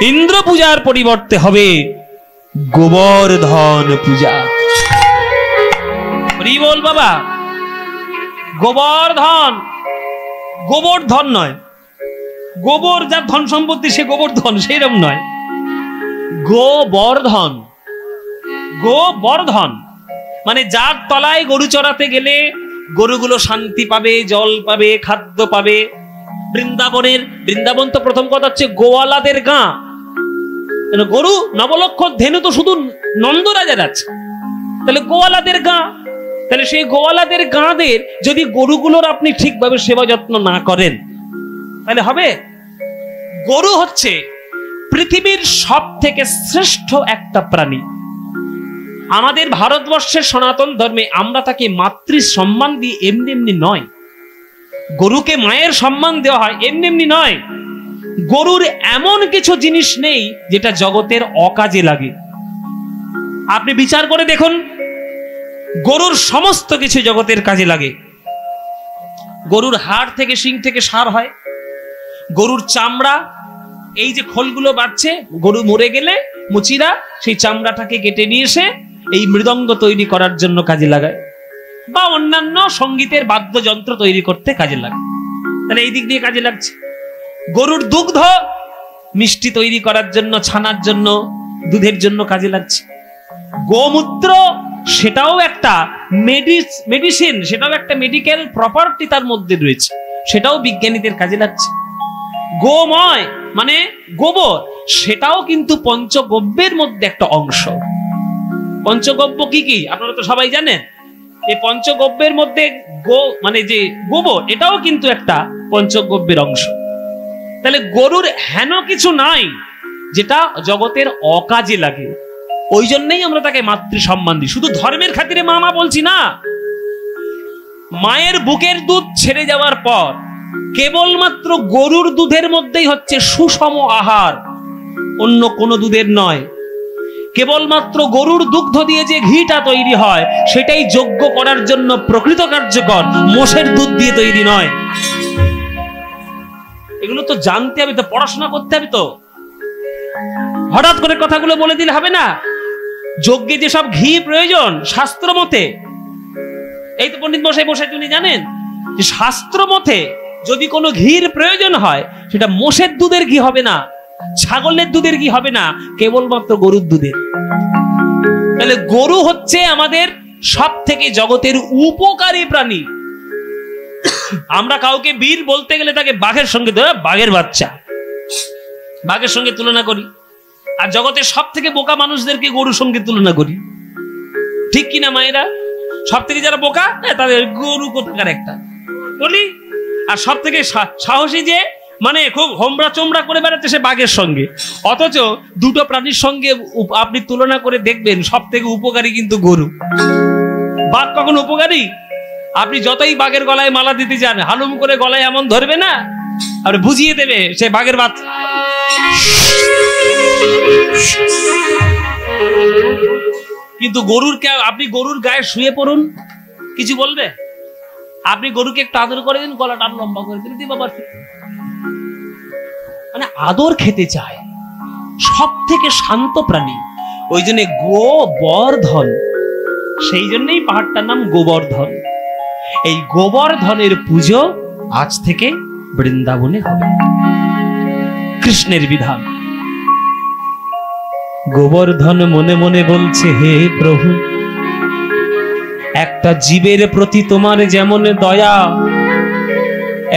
ইন্দ্র পূজার পরিবর্তে হবে গোবর্ধন পূজা। হরি বল বাবা। গোবর্ধন, গোবর্ধন নয়, গোবর যার ধন সম্পত্তি সে গোবর্ধন, সেইরকম নয়। গোবর্ধন, গোবর্ধন মানে যার তলায় গরু চড়াতে গেলে গরুগুলো শান্তি পাবে, জল পাবে, খাদ্য পাবে। বৃন্দাবন তো প্রথম কথা হচ্ছে গোয়ালাদের গাঁ। গরু নবলক্ষ ধেনু তো শুধু নন্দরাজার আছে, তাহলে গোয়ালাদের গাঁ। তাহলে সেই গোয়ালাদের গাঁদের যদি গরুগুলোর আপনি ঠিকভাবে সেবা যত্ন না করেন তাহলে হবে? গরু হচ্ছে পৃথিবীর সব থেকে শ্রেষ্ঠ একটা প্রাণী। আমাদের ভারতবর্ষের সনাতন ধর্মে আমরা তাকে মাতৃ সম্মান দিই, এমনি এমনি নয়। গরুকে মায়ের সম্মান দেওয়া হয়, এমনি এমনি নয়। গরুর এমন কিছু জিনিস নেই যেটা জগতের অকাজে লাগে। আপনি বিচার করে দেখুন, গরুর সমস্ত কিছু জগতের কাজে লাগে। গরুর হাড় থেকে, শিং থেকে সার হয়। গরুর চামড়া, এই যে খোলগুলো বাড়ছে, গরু মরে গেলে মুচিরা সেই চামড়াটাকে কেটে নিয়ে এসে এই মৃদঙ্গ তৈরি করার জন্য কাজে লাগায়, বা অন্যান্য সঙ্গীতের বাদ্যযন্ত্র তৈরি করতে কাজে লাগে। তাহলে এই দিক দিয়ে কাজে লাগছে। গরুর দুগ্ধ মিষ্টি তৈরি করার জন্য, ছানার জন্য, দুধের জন্য কাজে লাগছে। গোমূত্র সেটাও একটা মেডিসিন, সেটাও একটা মেডিকেল প্রপার্টি তার মধ্যে রয়েছে, সেটাও বিজ্ঞানীদের কাজে লাগছে। গোময় মানে গোবর, সেটাও কিন্তু পঞ্চগব্যের মধ্যে একটা অংশ। পঞ্চগব্য কি কি আপনারা তো সবাই জানেন। এই পঞ্চগব্যের মধ্যে গো মানে যে গোবর, এটাও কিন্তু একটা পঞ্চগব্যের অংশ। তাহলে গরুর হেন কিছু নাই যেটা জগতের অকাজে লাগে। ওই জন্যই আমরা তাকে মাতৃ সম্মান দিই। শুধু ধর্মের খাতিরে মা বলছি না। মায়ের বুকের দুধ ছেড়ে যাওয়ার পর কেবলমাত্র গরুর দুধের মধ্যেই হচ্ছে সুষম আহার, অন্য কোনো দুধের নয়। কেবলমাত্র গরুর দুগ্ধ দিয়ে যে ঘিটা তৈরি হয় সেটাই যজ্ঞ করার জন্য প্রকৃত কার্যকর, মোষের দুধ দিয়ে তৈরি নয়। এগুলো তো জানতে হবে, তো পড়াশোনা করতে হবে। তো হঠাৎ করে কথাগুলো বলে দিলে হবে না। যজ্ঞে যেসব ঘি প্রয়োজন শাস্ত্র মতে, এই তো পণ্ডিত মশাই বসে তিনি জানেন যে শাস্ত্র মতে যদি কোনো ঘির প্রয়োজন হয় সেটা মোষের দুধের ঘি হবে না, ছাগলের দুধের কি হবে না, কেবলমাত্র গরুর দুধের। তাহলে গরু হচ্ছে আমাদের সব থেকে জগতের উপকারী প্রাণী। আমরা কাউকে বীর বলতে গেলে তাকে বাঘের সঙ্গে, বাঘের বাচ্চা, বাঘের সঙ্গে তুলনা করি। আর জগতের সব থেকে বোকা মানুষদেরকে গরুর সঙ্গে তুলনা করি, ঠিক কিনা মায়েরা? সব থেকে যারা বোকা তাদের গরু কোথাকার একটা বলি। আর সব থেকে সাহসী যে মানে খুব হোমরা চোমরা করে বেড়াচ্ছে সে বাঘের সঙ্গে। অথচ দুটো প্রাণীর সঙ্গে আপনি তুলনা করে দেখবেন সব থেকে উপকারী কিন্তু গরু। বাঘ কখন উপকারী? আপনি যতই বাঘের গলায় মালা দিতে যান, হালুম করে গলায় এমন ধরবে না, আর বুঝিয়ে দেবে সে বাঘের বাচ্চা। কিন্তু আপনি গরুর গায়ে শুয়ে পড়ুন, কিছু বলবে? আপনি গরুকে একটু আদর করে দিন, গলাটা লম্বা করে দিন, বাবা মানে আদর খেতে চায়। সব থেকে শান্ত প্রাণী, ওই জন্য গোবর্ধন, সেই জন্যই পাহাড়টার নাম গোবর্ধন। এই গোবর্ধনের পুজো আজ থেকে বৃন্দাবনে হবে, কৃষ্ণের বিধান। গোবর্ধন মনে মনে বলছে, হে প্রভু, একটা জীবের প্রতি তোমার যেমন দয়া,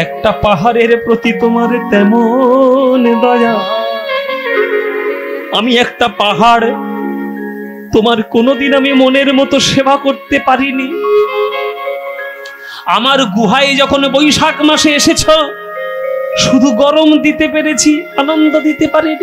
একটা পাহাড়ের প্রতি তোমার তেমন দয়া। আমি একটা পাহাড়, তোমার কোনোদিন আমি মনের মতো সেবা করতে পারিনি। আমার গুহায় যখন বৈশাখ মাসে এসেছ, শুধু গরম দিতে পেরেছি, আনন্দ দিতে পারিনি।